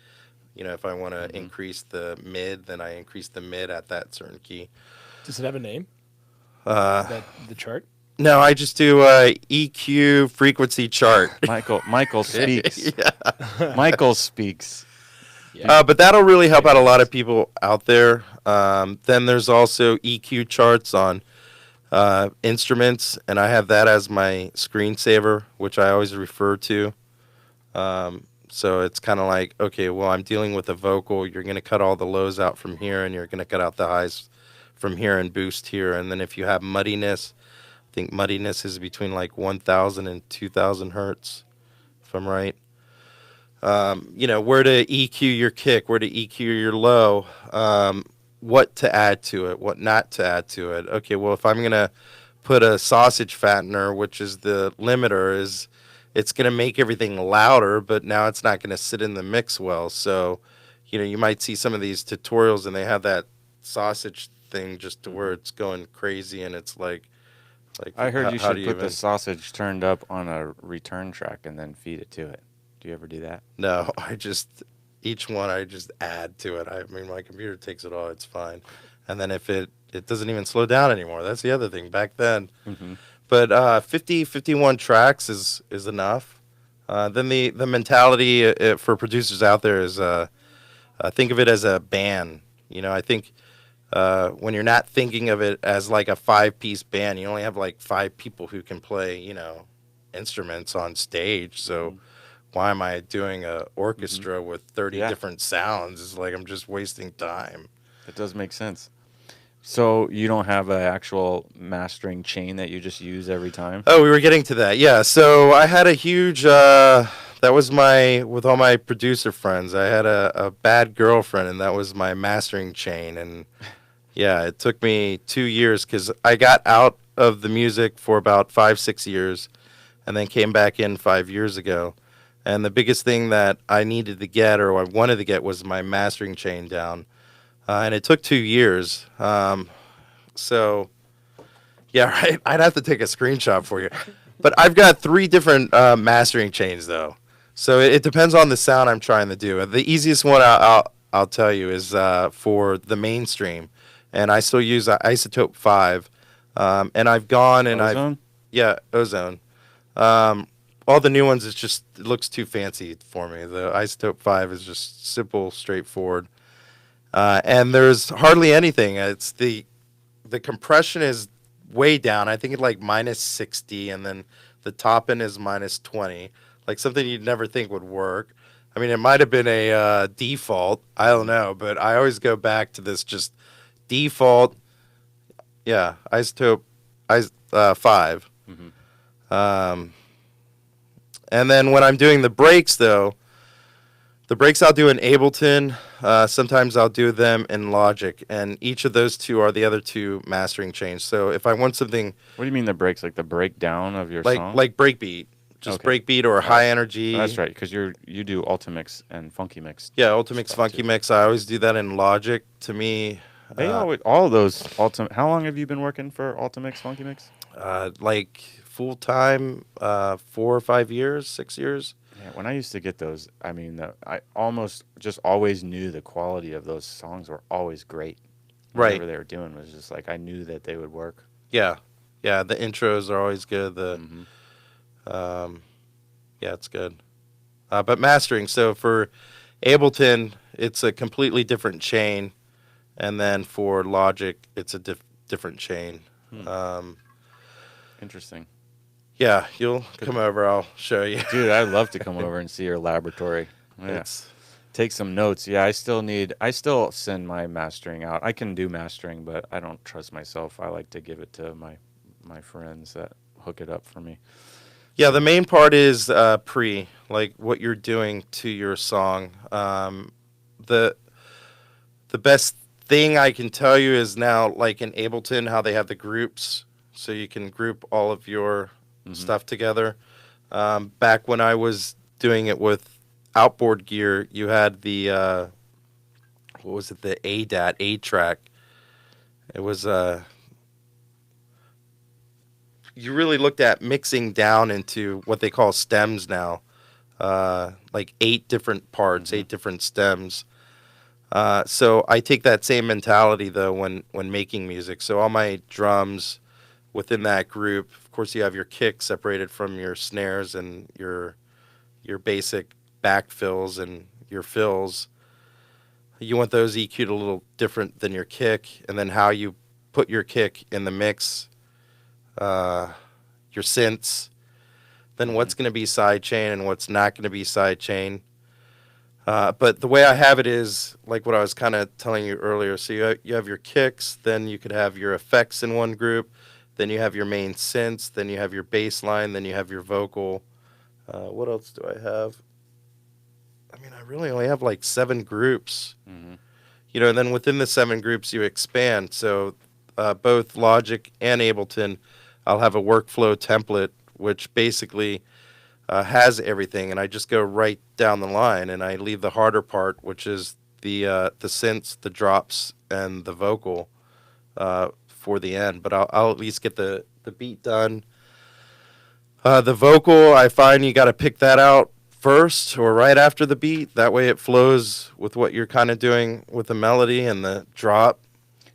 You know, if I want to increase the mid, then I increase the mid at that certain key. Does it have a name? Uh, The chart? no, I just do a EQ frequency chart. Michael speaks. Yeah. Michael speaks. Yeah. But that'll really help out a lot of people out there. Then there's also EQ charts on instruments, and I have that as my screensaver, which I always refer to. So it's kind of like, okay, well, I'm dealing with a vocal. You're going to cut all the lows out from here, and you're going to cut out the highs from here and boost here. And then if you have muddiness, I think muddiness is between like 1,000 and 2,000 hertz, if I'm right. You know, where to EQ your kick, where to EQ your low, what to add to it, what not to add to it. Okay, well, if I'm going to put a sausage fattener, which is the limiter, it's going to make everything louder, but now it's not going to sit in the mix well. So, you know, you might see some of these tutorials and they have that sausage thing just to where it's going crazy, and it's like I heard you how should do put even... the sausage turned up on a return track and then feed it to it. Do you ever do that? No, each one I just add to it. I mean, my computer takes it all, it's fine. And then if it doesn't even slow down anymore. That's the other thing back then. Mm-hmm. But 51 tracks is enough. Then the mentality for producers out there is think of it as a band. You know, I think when you're not thinking of it as like a 5-piece band, you only have like 5 people who can play, you know, instruments on stage. So why am I doing a orchestra with 30 different sounds? It's like I'm just wasting time. It does make sense. So you don't have an actual mastering chain that you just use every time? Oh, we were getting to that. Yeah. So I had a huge, that was with all my producer friends, I had a bad girlfriend, and that was my mastering chain. And yeah, it took me 2 years because I got out of the music for about 5-6 years and then came back in 5 years ago. And the biggest thing that I needed to get, or I wanted to get, was my mastering chain down. And it took 2 years. So, yeah, right. I'd have to take a screenshot for you. But I've got 3 different mastering chains, though. So it depends on the sound I'm trying to do. The easiest one I'll tell you is for the mainstream. And I still use Isotope 5. And I've gone and Ozone? Yeah, Ozone. All the new ones, it looks too fancy for me. The Isotope 5 is just simple, straightforward. And there's hardly anything. It's the compression is way down. I think it's like -60, and then the top end is -20. Like something you'd never think would work. I mean, it might have been a default. I don't know, but I always go back to this just default. Yeah, Isotope 5. And then when I'm doing the breaks, though, the breaks I'll do in Ableton. Sometimes I'll do them in Logic, and each of those 2 are the other 2 mastering chains. So if I want something... What do you mean the breaks? Like the breakdown of your song? Like breakbeat. Just breakbeat or high energy. That's right, because you do Ultimix and Funky Mix. Yeah, Ultimix, Funky Mix. I always do that in Logic. To me... They always, all of those How long have you been working for Ultimix, Funky Mix? Like full-time, 4 or 5 years, 6 years. Yeah, when I used to get those, I mean, I almost just always knew the quality of those songs were always great. Right. Whatever they were doing was just like, I knew that they would work. Yeah. Yeah, the intros are always good. Yeah, it's good. But mastering, so for Ableton, it's a completely different chain. And then for Logic, it's a different chain. Interesting. Yeah, you'll come over. I'll show you. Dude, I'd love to come over and see your laboratory. Yeah. Take some notes. Yeah, I still send my mastering out. I can do mastering, but I don't trust myself. I like to give it to my friends that hook it up for me. Yeah, the main part is like what you're doing to your song. The best thing I can tell you is now, like in Ableton, how they have the groups, so you can group all of your stuff together. Back when I was doing it with outboard gear, you had the what was it? The ADAT, A track. It was you really looked at mixing down into what they call stems now, like 8 different parts, 8 different stems. So I take that same mentality though when making music. So all my drums within that group, of course, you have your kick separated from your snares and your basic back fills and your fills. You want those EQ'd a little different than your kick, and then how you put your kick in the mix, your synths, then what's going to be sidechain and what's not going to be sidechain. But the way I have it is like what I was kind of telling you earlier. So you have your kicks, then you could have your effects in one group, then you have your main synths, then you have your bass line, then you have your vocal. What else do I have? I mean, I really only have like 7 groups. You know, and then within the 7 groups, you expand. So both Logic and Ableton, I'll have a workflow template, which basically has everything, and I just go right down the line, and I leave the harder part, which is the synths, the drops, and the vocal for the end. But I'll at least get the beat done. The vocal, I find you got to pick that out first or right after the beat. That way it flows with what you're kind of doing with the melody and the drop.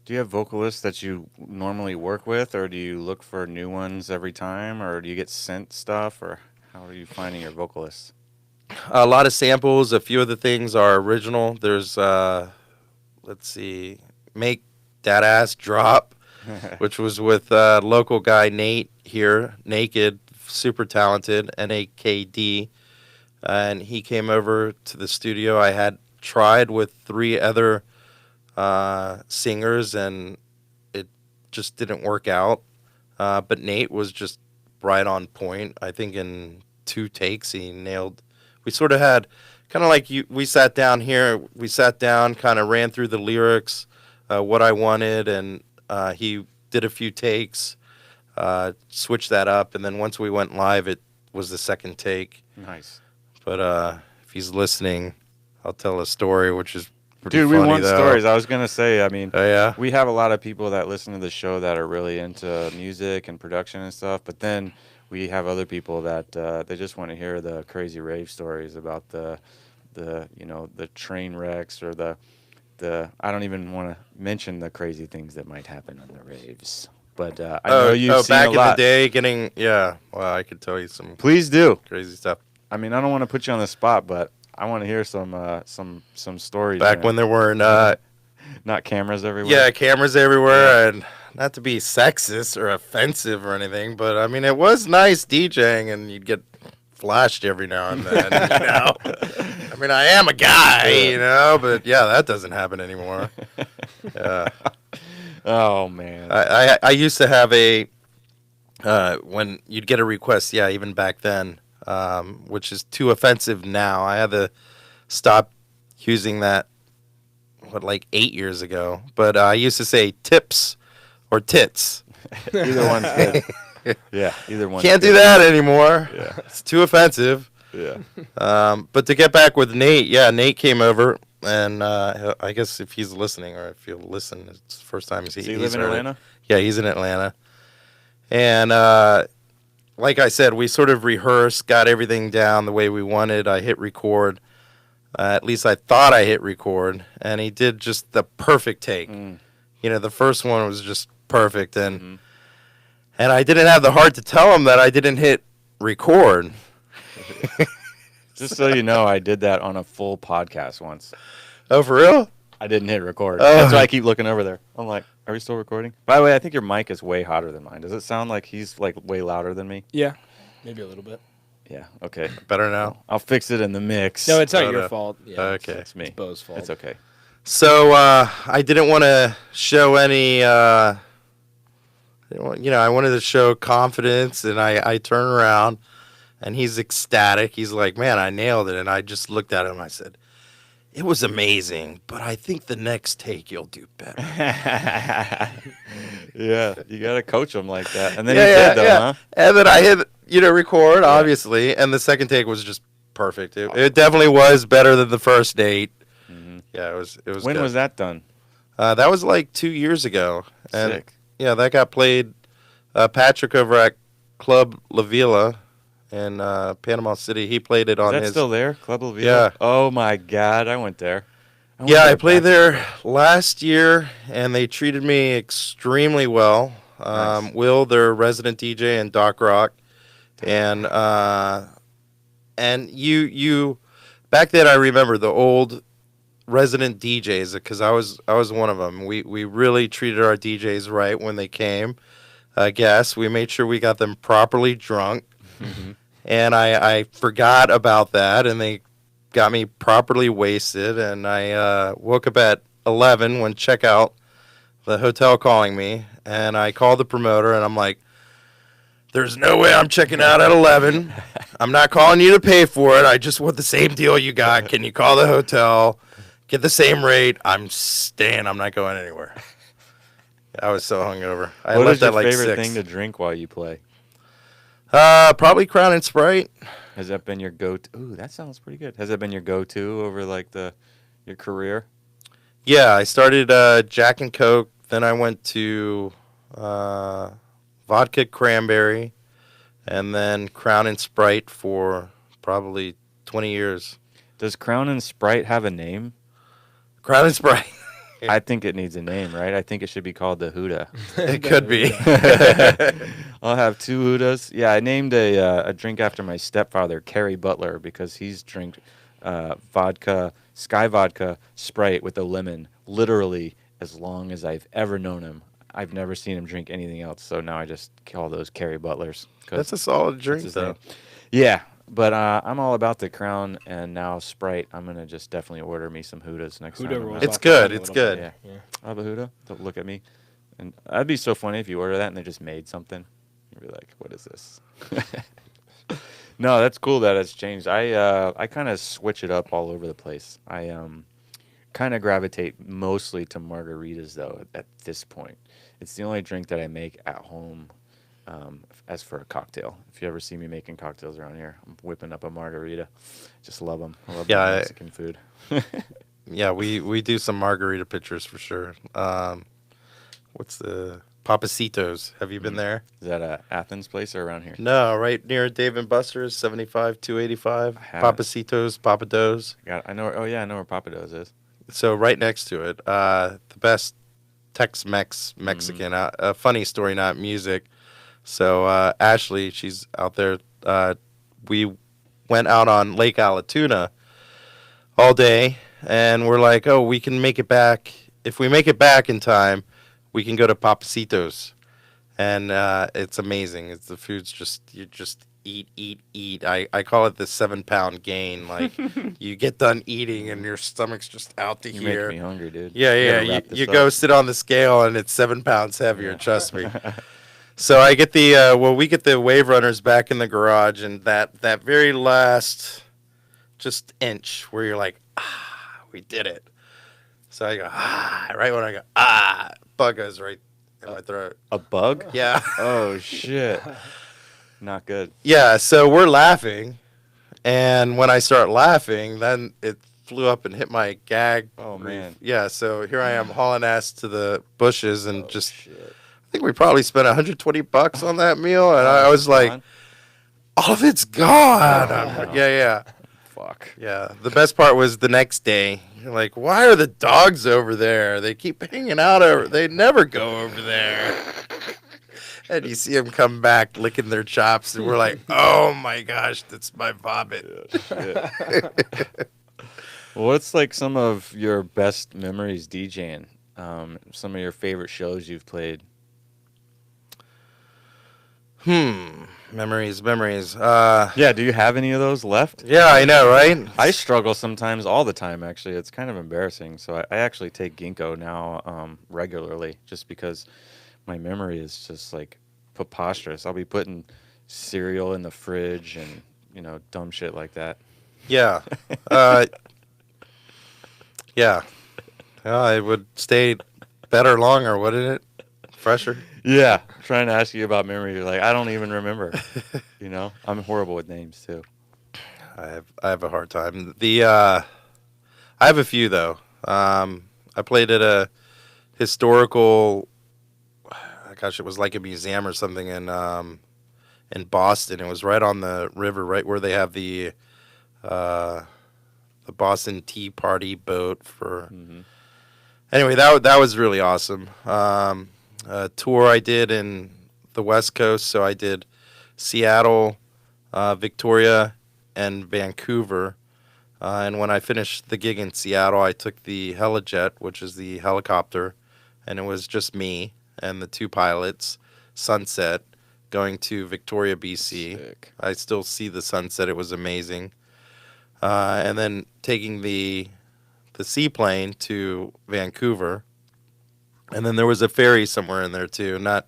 Do you have vocalists that you normally work with, or do you look for new ones every time, or do you get sent stuff, or how are you finding your vocalists? A lot of samples. A few of the things are original. There's, let's see, Make That Ass Drop, which was with local guy Nate here, Naked, super talented, NAKD. And he came over to the studio. I had tried with 3 other singers, and it just didn't work out. But Nate was just right on point. I think in 2 takes he nailed. We sort of had kind of like you. We sat down here. We sat down, kind of ran through the lyrics, what I wanted, and he did a few takes, switched that up, and then once we went live, it was the second take. Nice. But if he's listening, I'll tell a story, which is pretty Dude, funny, we want though. stories. I was going to say, I mean, Oh, yeah? we have a lot of people that listen to the show that are really into music and production and stuff, but then we have other people that they just want to hear the crazy rave stories about the you know, the train wrecks or the I don't even want to mention the crazy things that might happen on the raves. But I know you've seen back a in lot. the day, getting well, I could tell you some Please do. crazy stuff. I mean, I don't want to put you on the spot, but I want to hear some stories. Back man. when there weren't Not cameras everywhere. yeah, cameras everywhere, and not to be sexist or offensive or anything, but I mean, it was nice DJing, and you'd get flashed every now and then. You know, I mean, I am a guy, you know, but yeah, that doesn't happen anymore. Yeah. Oh man. I used to have a when you'd get a request, yeah, even back then, which is too offensive now. I had to stop using that, like 8 years ago. But I used to say tips or tits. Either one's good. Yeah, either one. Can't do that anymore. Yeah. It's too offensive. Yeah. But to get back with Nate, yeah, Nate came over, and I guess if he's listening or if he'll listen, it's the first time Does he he's live in heard it. Atlanta? Yeah, he's in Atlanta. And like I said, we sort of rehearsed, got everything down the way we wanted. I hit record. At least I thought I hit record. And he did just the perfect take. You know, the first one was just perfect. And and I didn't have the heart to tell him that I didn't hit record. Just so you know, I did that on a full podcast once. Oh, for real? I didn't hit record. Oh. That's why I keep looking over there. I'm like, are we still recording? By the way, I think your mic is way hotter than mine. Does it sound like he's like way louder than me? Yeah, maybe a little bit. Yeah. Okay. Better now? I'll fix it in the mix. No, it's not Oh, your no. fault. Yeah, Okay. It's me. It's Bo's fault. It's okay. So I didn't want to show any, you know, I wanted to show confidence, and I turn around, And he's ecstatic. He's like, man, I nailed it. And I just looked at him. I said, it was amazing, but I think the next take you'll do better. Yeah, you gotta coach them like that, and then he did though, huh? And then I hit, record, obviously, and the second take was just perfect. It definitely was better than the first date. Mhm. Yeah, it was. When good. was that done? That was like 2 years ago. And Sick. yeah, that got played. Patrick over at Club La Vila in Panama City. He played it Is on that his. still there, Club La Vila? Yeah. Oh my God, I went there. Yeah, I back played in there the day. last year, and they treated me extremely well. Nice. Will, their resident DJ, and Doc Rock, and you back then I remember the old resident DJs because I was one of them. We really treated our DJs right when they came. Guests, we made sure we got them properly drunk, and I forgot about that, and they got me properly wasted, and I woke up at 11 when checkout, the hotel calling me, and I called the promoter, and I'm like, there's no way I'm checking out at 11. I'm not calling you to pay for it. I just want the same deal you got. Can you call the hotel, get the same rate? I'm staying. I'm not going anywhere. I was so hungover. I What left is your at like favorite 6. thing to drink while you play? Probably Crown and Sprite. Has that been your go-to? Ooh, that sounds pretty good. Has that been your go-to over like your career? Yeah, I started Jack and Coke. Then I went to vodka cranberry, and then Crown and Sprite for probably 20 years. Does Crown and Sprite have a name? Crown and Sprite. I think it needs a name, right? I think it should be called the Huda. It could be. I'll have 2 Hudas. Yeah, I named a drink after my stepfather, Kerry Butler, because he's drank vodka, Sky Vodka, Sprite with a lemon, literally as long as I've ever known him. I've never seen him drink anything else, so now I just call those Kerry Butlers. 'Cause That's a solid drink, his though. name. Yeah, but I'm all about the Crown and now Sprite. I'm going to just definitely order me some Hudas next Huda time. I'm rolls out. It's off the tongue good, a it's little good. bit. Yeah. Yeah. I'll have a Huda. Don't look at me. And that'd be so funny if you order that and they just made something. You'd be like, what is this? No, that's cool that it's changed. I kind of switch it up all over the place. I kind of gravitate mostly to margaritas, though, at this point. It's the only drink that I make at home as for a cocktail. If you ever see me making cocktails around here, I'm whipping up a margarita. Just love them. I love my Mexican food. Yeah, we do some margarita pictures for sure. What's the Papacitos? Have you been there? Is that a Athens place or around here? No, right near Dave and Buster's, 75 285. haven't. Papacitos, Papados. I know. Oh yeah, I know where Papados is. So right next to it, the best Tex-Mex Mexican. A funny story, not music. So Ashley, she's out there. We went out on Lake Allatoona all day, and we're like, oh, we can make it back. If we make it back in time, we can go to Papacitos, and it's amazing. The food's just you just eat. I call it the 7-pound gain. Like you get done eating and your stomach's just out to You're here. making me hungry, dude. Yeah. We gotta wrap You this go up. sit on the scale and it's 7 pounds heavier. Trust me. So I get we get the wave runners back in the garage, and that very last just inch where you're like, we did it. So I go, right when I go, bug goes right in my throat. A bug? Yeah. Oh shit. Not good. Yeah, so we're laughing, and when I start laughing, then it flew up and hit my gag. Oh, reef. man. Yeah, so here I am hauling ass to the bushes, and just Shit. I think we probably spent $120 on that meal, and I was like, Gone? all of it's gone. no. Yeah. Fuck. Yeah, the best part was the next day. You're like, why are the dogs over there? They keep hanging out over. They never go over there. And you see them come back licking their chops, and we're like, oh my gosh, that's my vomit. Shit. What's like some of your best memories DJing? Some of your favorite shows you've played? Memories. Yeah, do you have any of those left? Yeah, I know, right? I struggle sometimes, all the time, actually. It's kind of embarrassing. So I actually take ginkgo now regularly just because my memory is just like preposterous. I'll be putting cereal in the fridge and dumb shit like that. Yeah. Yeah. It would stay better longer, wouldn't it? Fresher. Yeah. Trying to ask you about memory, you're like, I don't even remember. I'm horrible with names too. I have a hard time. I have a few though. I played at a historical. Gosh, it was like a museum or something in Boston. It was right on the river, right where they have the Boston Tea Party boat for. Mm-hmm. Anyway, that was really awesome. A tour I did in the West Coast, so I did Seattle, Victoria, and Vancouver. And when I finished the gig in Seattle, I took the Helijet, which is the helicopter, and it was just me and the two pilots, sunset, going to Victoria, BC. Sick. I still see the sunset. It was amazing. And then taking the seaplane to Vancouver. And then there was a ferry somewhere in there, too. Not,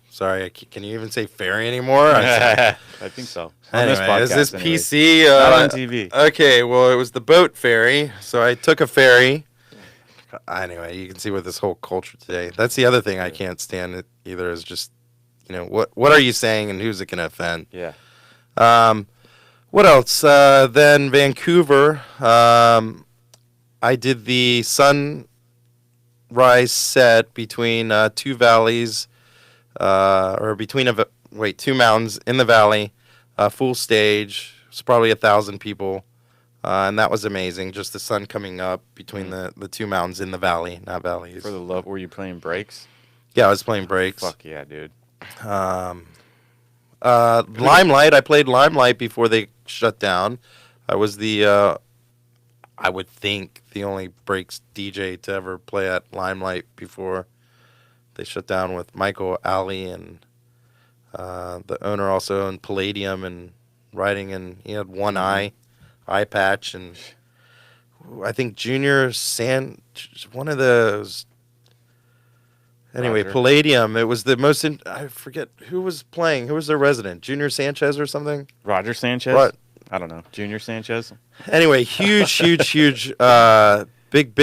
sorry, can you even say ferry anymore? I think so. On this Anyway, is podcast, this anyways. PC? Not on TV. Okay, well, it was the boat ferry. So I took a ferry. Anyway, you can see with this whole culture today. That's the other thing I can't stand it either is just, what are you saying and who's it going to offend? Yeah. What else? Then Vancouver, I did the sunrise set between two valleys, or between two mountains in the valley, full stage. It's probably 1,000 people, and that was amazing. Just the sun coming up between the two mountains in the valley, not valleys. For the love, were you playing breaks? Yeah, I was playing breaks. Fuck yeah, dude. Limelight. I played Limelight before they shut down. I was I would think, the only breaks DJ to ever play at Limelight before they shut down with Michael Alley, and the owner also owned Palladium and writing, and he had one eye patch, and I think one of those. Anyway, Roger. Palladium. It was the most. I forget who was playing. Who was their resident? Junior Sanchez or something? Roger Sanchez? What? I don't know. Junior Sanchez? Anyway, huge, big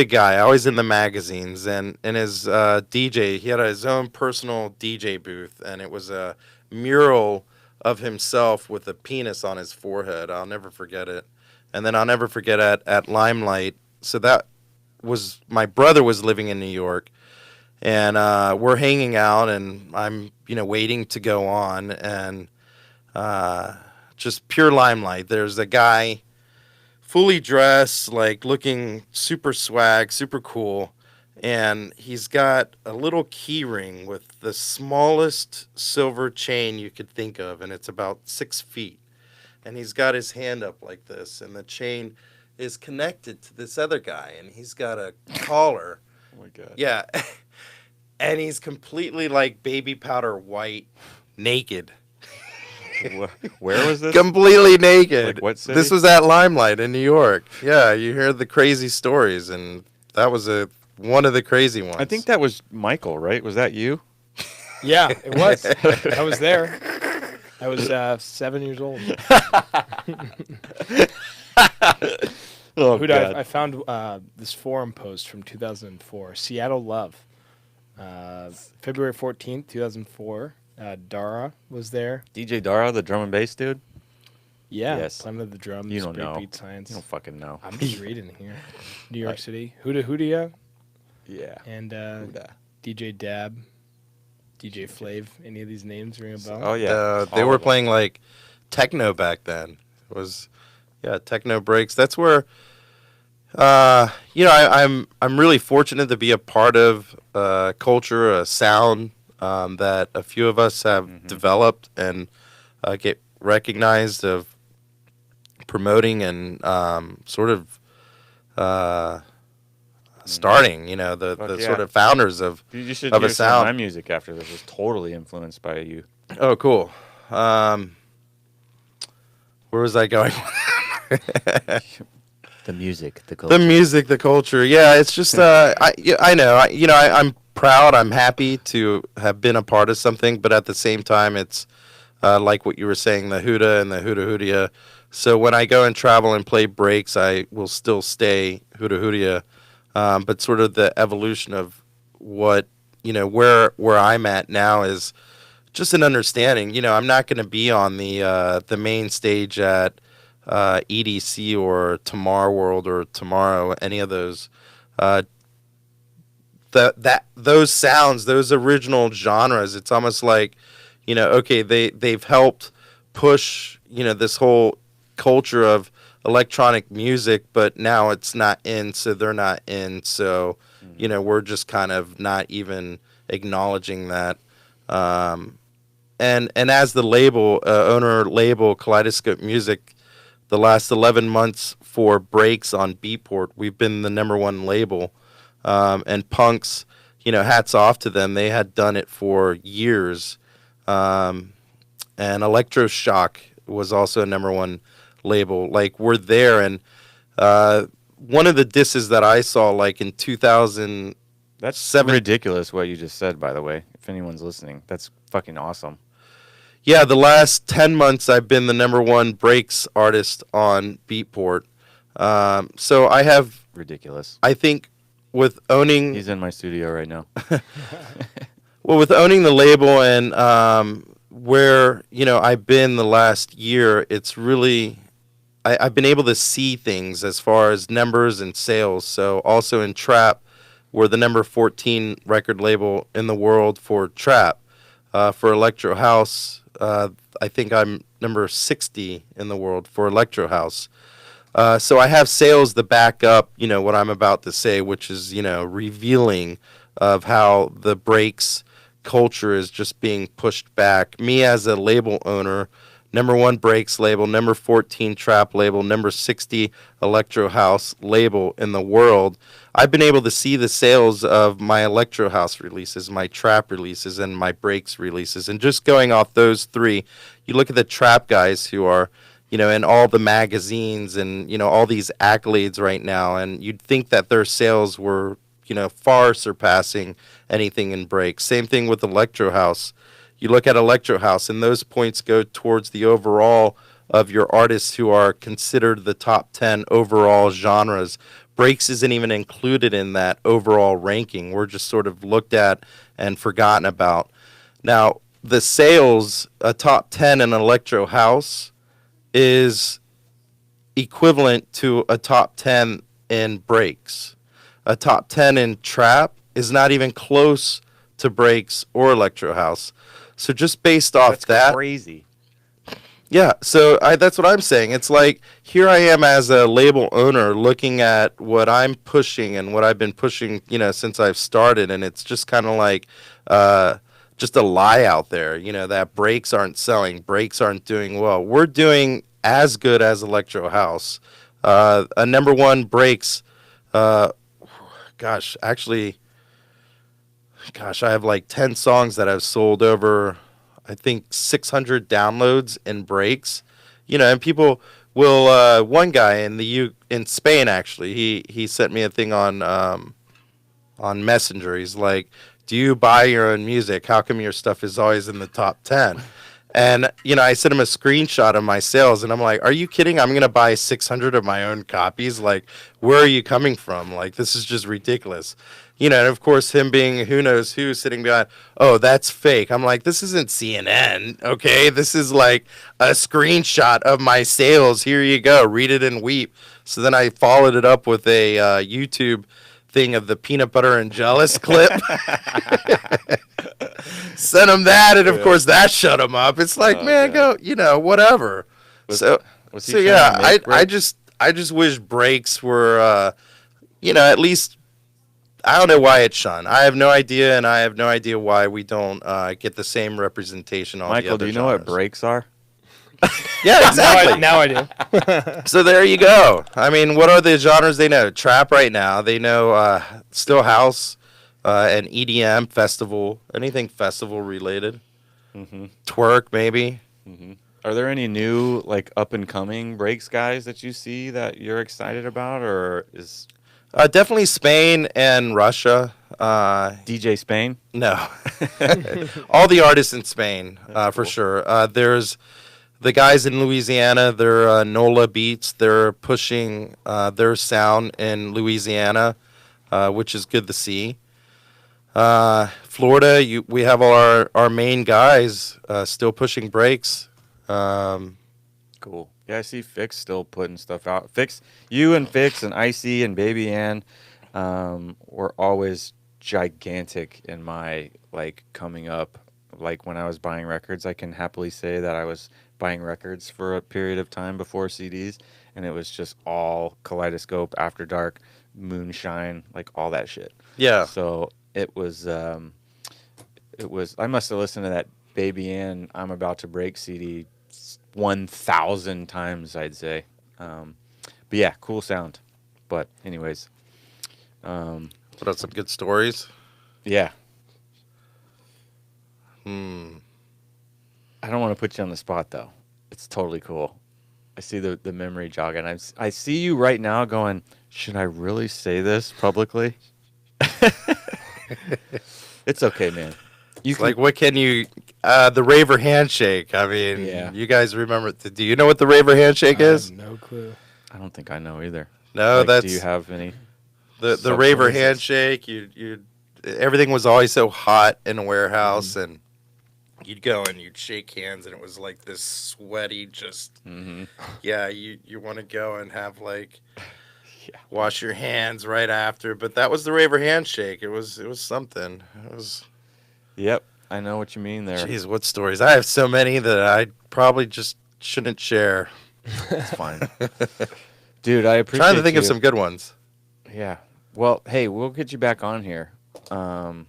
guy. Always in the magazines, and his DJ. He had his own personal DJ booth, and it was a mural of himself with a penis on his forehead. I'll never forget it. And then I'll never forget at Limelight. So that was my brother was living in New York. And we're hanging out, and I'm, waiting to go on, and just pure Limelight. There's a guy fully dressed, like looking super swag, super cool, and he's got a little key ring with the smallest silver chain you could think of, and it's about 6 feet. And he's got his hand up like this, and the chain is connected to this other guy, and he's got a collar. Oh my God. Yeah. And he's completely like baby powder white, naked. Where was this? Completely naked. Like what city? This was at Limelight in New York. Yeah, you hear the crazy stories, and that was one of the crazy ones. I think that was Michael, right? Was that you? Yeah, it was. I was there. I was 7 years old. Oh, Huda, God. I found this forum post from 2004, Seattle Love. February 14th, 2004. Dara was there. DJ Dara, the drum and bass dude? Yeah, Yes. Planet of the Drums, You don't know. Breakbeat Science. You don't fucking know. I'm just reading here. New York City. Huda Hudia Yeah. and Huda. DJ Dab, DJ Flav. Any of these names ring a bell? Oh, yeah. They All were of them. playing like techno back then. It was, techno breaks. That's where, I'm really fortunate to be a part of culture, a sound that a few of us have developed and get recognized of promoting and sort of starting. The Fuck yeah. sort of founders of. You should of a hear some of my sound. music after this. Is totally influenced by you. Oh, cool. Where was I going? The music, the The music, the culture. Yeah, it's just I know. I'm proud. I'm happy to have been a part of something, but at the same time, it's like what you were saying, the Huda and the Huda Hudia. So when I go and travel and play breaks, I will still stay Huda Hudia. But sort of the evolution of what, where I'm at now is just an understanding. I'm not going to be on the main stage at EDC or Tomorrow World or Tomorrow, any of those. Those sounds, those original genres, it's almost like, okay, they've helped push, this whole culture of electronic music, but now it's not in, so they're not in. So, we're just kind of not even acknowledging that. And as the owner label Kaleidoscope Music, the last 11 months for breaks on Beatport, we've been the #1 label. And Punks, hats off to them. They had done it for years. And Electroshock was also a #1 label. Like, we're there. And one of the disses that I saw, like, in 2007. That's ridiculous what you just said, by the way, if anyone's listening. That's fucking awesome. Yeah, the last 10 months I've been the #1 breaks artist on Beatport. So I have... Ridiculous. I think with owning... He's in my studio right now. Well, with owning the label and where, I've been the last year, it's really... I've been able to see things as far as numbers and sales. So also in Trap, we're the number 14 record label in the world for Trap. For Electro House, I think I'm number 60 in the world for Electro House. So I have sales to back up, what I'm about to say, which is, revealing of how the breaks culture is just being pushed back. Me as a label owner, #1 breaks label, number 14 trap label, number 60 Electro House label in the world, I've been able to see the sales of my Electro House releases, my trap releases, and my breaks releases. And just going off those three, you look at the trap guys who are, in all the magazines and, all these accolades right now, and you'd think that their sales were, far surpassing anything in breaks. Same thing with Electro House. You look at Electro House, and those points go towards the overall of your artists who are considered the top 10 overall genres. Breaks isn't even included in that overall ranking. We're just sort of looked at and forgotten about. Now, the sales, a top 10 in Electro House is equivalent to a top 10 in breaks. A top 10 in trap is not even close to breaks or Electro House. So just based off That's crazy. Yeah, so that's what I'm saying. It's like, here I am as a label owner looking at what I'm pushing and what I've been pushing, since I've started, and it's just kind of like just a lie out there, that breaks aren't selling, breaks aren't doing well. We're doing as good as Electro House. A #1 breaks, I have like 10 songs that have sold over, I think, 600 downloads in breaks. And people will, one guy in Spain, actually, he sent me a thing on Messenger. He's like, do you buy your own music? How come your stuff is always in the top 10? And, I sent him a screenshot of my sales, and I'm like, are you kidding? I'm going to buy 600 of my own copies? Like, where are you coming from? Like, this is just ridiculous. And of course, him being who knows who, sitting behind, oh, that's fake. I'm like, this isn't CNN, okay? This is like a screenshot of my sales. Here you go. Read it and weep. So then I followed it up with a YouTube thing of the peanut butter and jealous clip. Sent him that, and of course that shut him up. It's like, man, go, whatever. I just wish breaks were, at least, I don't know why it's shunned. I have no idea, and I have no idea why we don't get the same representation on Michael, the other do you know what genres. breaks are? Yeah, exactly. Now I do. So there you go. I mean, what are the genres they know? Trap right now. They know still house and EDM, festival, anything festival related. Mm-hmm. Twerk maybe. Mm-hmm. Are there any new, like, up-and-coming breaks guys that you see that you're excited about, or is... Definitely Spain and Russia. DJ Spain. No. All the artists in Spain, for cool. sure. There's the guys in Louisiana. They're NOLA Beats. They're pushing their sound in Louisiana, which is good to see. Florida, we have all our main guys still pushing breaks. Cool. Yeah, I see Fix still putting stuff out. Fix, you and Fix and Icy and Baby Ann were always gigantic in my like coming up. Like when I was buying records, I can happily say that I was buying records for a period of time before CDs, and it was just all Kaleidoscope, After Dark, Moonshine, like all that shit. Yeah. So it was I must have listened to that Baby Ann I'm About to Break CD 1,000 times, I'd say. But yeah, cool sound. But anyways, Put out some good stories. yeah. Hmm. I don't want to put you on the spot though. It's totally cool. I see the memory jogging. I see you right now going, should I really say this publicly? It's okay, man. You Like, what can you... the Raver handshake. I mean, Yeah. you guys remember... Do you know what the Raver handshake I is? have no clue. I don't think I know either. No, Like, that's... Do you have any? The So Raver what is it? handshake, everything was always so hot in a warehouse, and you'd go and you'd shake hands, and it was like this sweaty, just yeah. You want to go and have like wash your hands right after, but that was the Raver handshake. It was something. It was. Yep, I know what you mean there. Jeez, what stories? I have so many that I probably just shouldn't share. It's fine, dude. I appreciate. Trying to think you. of some good ones. Yeah. Well, hey, we'll get you back on here, and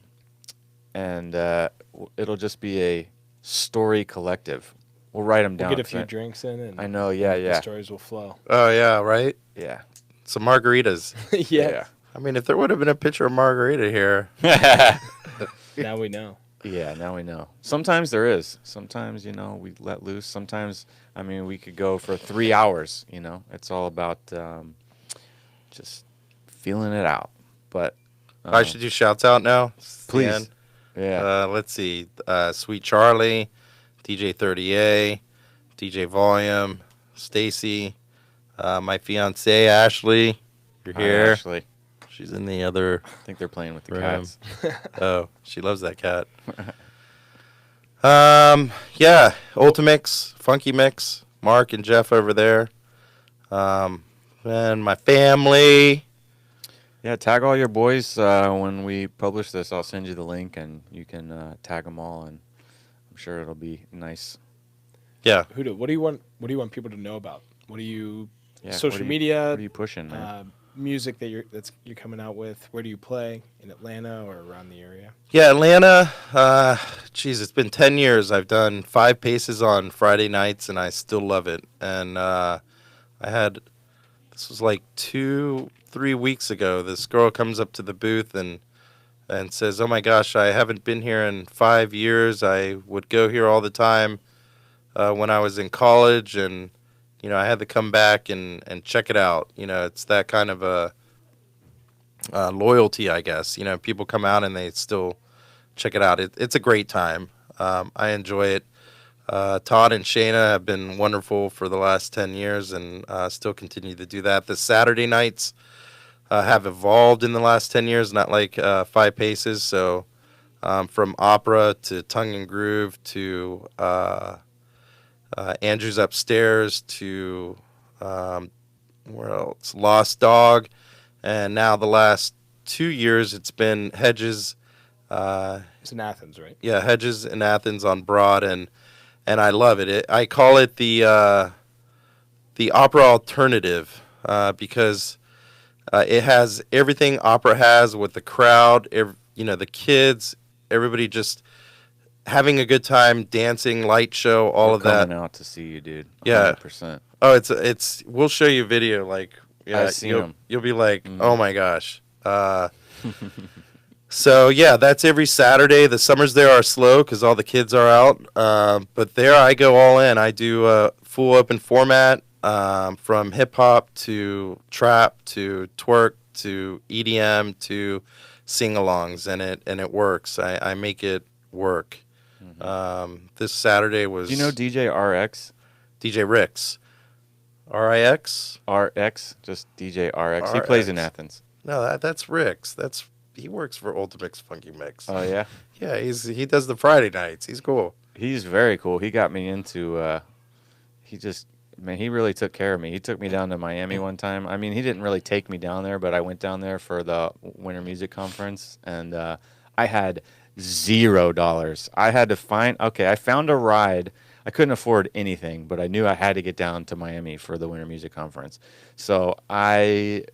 it'll just be a story collective. We'll write them We'll down. get a 'cause few drinks in, and I know. Yeah, the yeah, stories will flow. Oh yeah, right. yeah. Some margaritas. Yeah. I mean, if there would have been a picture of margarita here. Now we know. Yeah, now we know. Sometimes there is. Sometimes, we let loose. Sometimes, I mean, we could go for 3 hours, It's all about just feeling it out. But I should do shouts out now. please. Dan. Yeah. Let's see. Sweet Charlie, DJ 30A, DJ Volume, Stacy, my fiance Ashley. You're Hi, here. Ashley. She's in the other I think they're playing with the room. cats. Oh, she loves that cat. Yeah, Ultimix, Funky Mix, Mark and Jeff over there. And my family. Yeah, tag all your boys when we publish this. I'll send you the link, and you can tag them all, and I'm sure it'll be nice. Yeah. Huda, what do you want? What do you want people to know about? What do you? Yeah, Social what are you- media. What are you pushing, man? Music that you're coming out with. Where do you play? In Atlanta or around the area? Yeah, Atlanta. Geez, it's been 10 years. I've done 5 paces on Friday nights, and I still love it. And this was like 2-3 weeks ago. This girl comes up to the booth and says, "Oh my gosh, I haven't been here in 5 years. I would go here all the time when I was in college, and I had to come back and check it out. It's that kind of a loyalty, I guess. People come out and they still check it out. It's a great time. I enjoy it. Todd and Shayna have been wonderful for the last 10 years and still continue to do that. The Saturday nights have evolved in the last 10 years, not like 5 paces. So from opera to tongue and groove to Andrew's Upstairs to where else? Lost Dog. And now the last 2 years, it's been Hedges. It's in Athens, right? Yeah, Hedges in Athens on Broad, and I love it. I call it the opera alternative because it has everything opera has with the crowd, the kids, everybody just having a good time, dancing, light show, all We're of that. coming out to see you, dude. Yeah. 100%. Oh, it's. We'll show you a video. Like, yeah, I've seen 'em. You'll be like, oh my gosh. So yeah, that's every Saturday. The summers there are slow because all the kids are out. But there, I go all in. I do a full open format from hip hop to trap to twerk to EDM to sing-alongs, and it works. I make it work. This Saturday was. Do you know DJ RX? DJ Rix? RIX? RX, just DJ RX. He plays in Athens. No, that's Rix. He works for Ultimix Funky Mix. Oh yeah. Yeah, he does the Friday nights. He's cool. He's very cool. He got me into. He really took care of me. He took me down to Miami one time. I mean, he didn't really take me down there, but I went down there for the Winter Music Conference, and I had $0. I had to I found a ride. I couldn't afford anything, but I knew I had to get down to Miami for the Winter Music Conference. So I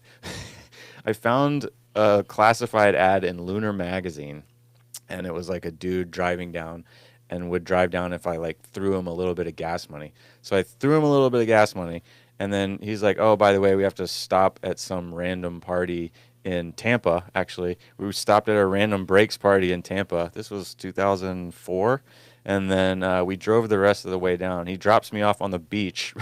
found a classified ad in Lunar Magazine, and it was like a dude driving down and would drive down if I like threw him a little bit of gas money. So I threw him a little bit of gas money, and then he's like, "Oh, by the way, we have to stop at some random party in Tampa." Actually, we stopped at a random breaks party in Tampa. This was 2004. And then we drove the rest of the way down. He drops me off on the beach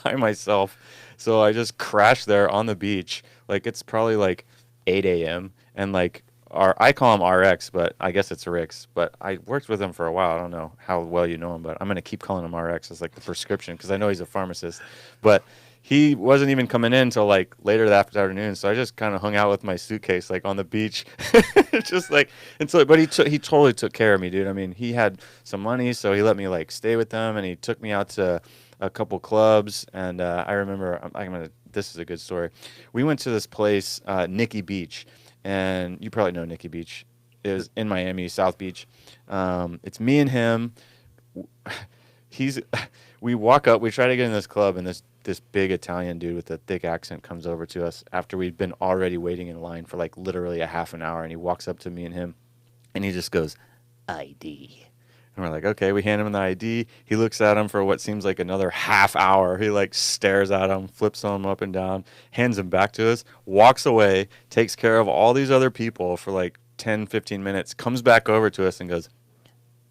by myself. So I just crashed there on the beach. Like, it's probably like 8 a.m. And like, I call him RX, but I guess it's Rix. But I worked with him for a while. I don't know how well you know him, but I'm going to keep calling him RX as like the prescription because I know he's a pharmacist. But he wasn't even coming in until like later that afternoon, so I just kind of hung out with my suitcase like on the beach, just like but he totally took care of me, dude. I mean, he had some money, so he let me like stay with them, and he took me out to a couple clubs. And I remember, this is a good story. We went to this place, Nikki Beach, and you probably know Nikki Beach. It was in Miami, South Beach. It's me and him. We walk up, we try to get in this club, and this big Italian dude with a thick accent comes over to us after we'd been already waiting in line for like literally a half an hour, and he walks up to me and him, and he just goes, "ID." And we're like, okay, we hand him the ID. He looks at him for what seems like another half hour. He like stares at him, flips him up and down, hands him back to us, walks away, takes care of all these other people for like 10, 15 minutes, comes back over to us and goes,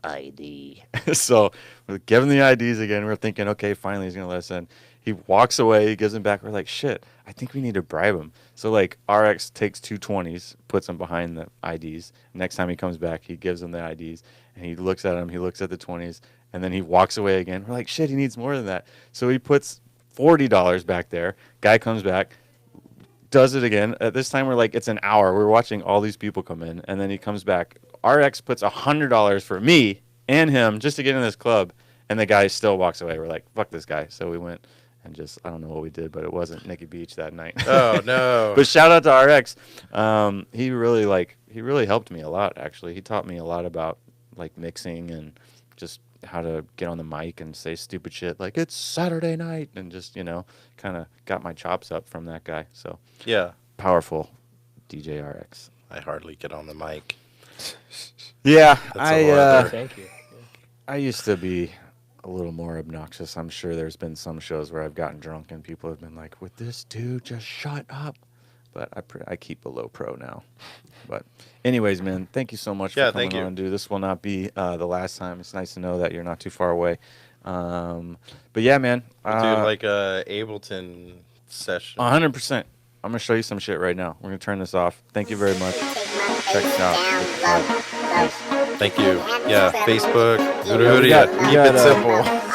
"ID." So we're giving the IDs again. We're thinking, okay, finally he's going to let us in. He walks away, he gives them back. We're like, shit, I think we need to bribe him. So like RX takes 2 20s, puts them behind the IDs. Next time he comes back, he gives them the IDs, and he looks at them, he looks at the 20s, and then he walks away again. We're like, shit, he needs more than that. So he puts $40 back there. Guy comes back, does it again. At this time, we're like, it's an hour. We're watching all these people come in, and then he comes back. RX puts $100 for me and him just to get in this club, and the guy still walks away. We're like, fuck this guy. So we went and just, I don't know what we did, but it wasn't Nikki Beach that night. Oh, no. But shout out to RX. He really helped me a lot, actually. He taught me a lot about like mixing and just how to get on the mic and say stupid shit like it's Saturday night, and just, kind of got my chops up from that guy. So Yeah. powerful DJ RX. I hardly get on the mic. Yeah, Thank you. I used to be a little more obnoxious. I'm sure there's been some shows where I've gotten drunk and people have been like, "Would this dude just shut up?" But I keep a low pro now. But anyways, man, thank you so much for coming on, dude. This will not be the last time. It's nice to know that you're not too far away. But yeah, man. We'll do like a Ableton session. 100%. I'm going to show you some shit right now. We're going to turn this off. Thank you very much. Check it out. Liquified. Thank you. Yeah, Facebook, Huda we Hudia. got, Keep it simple.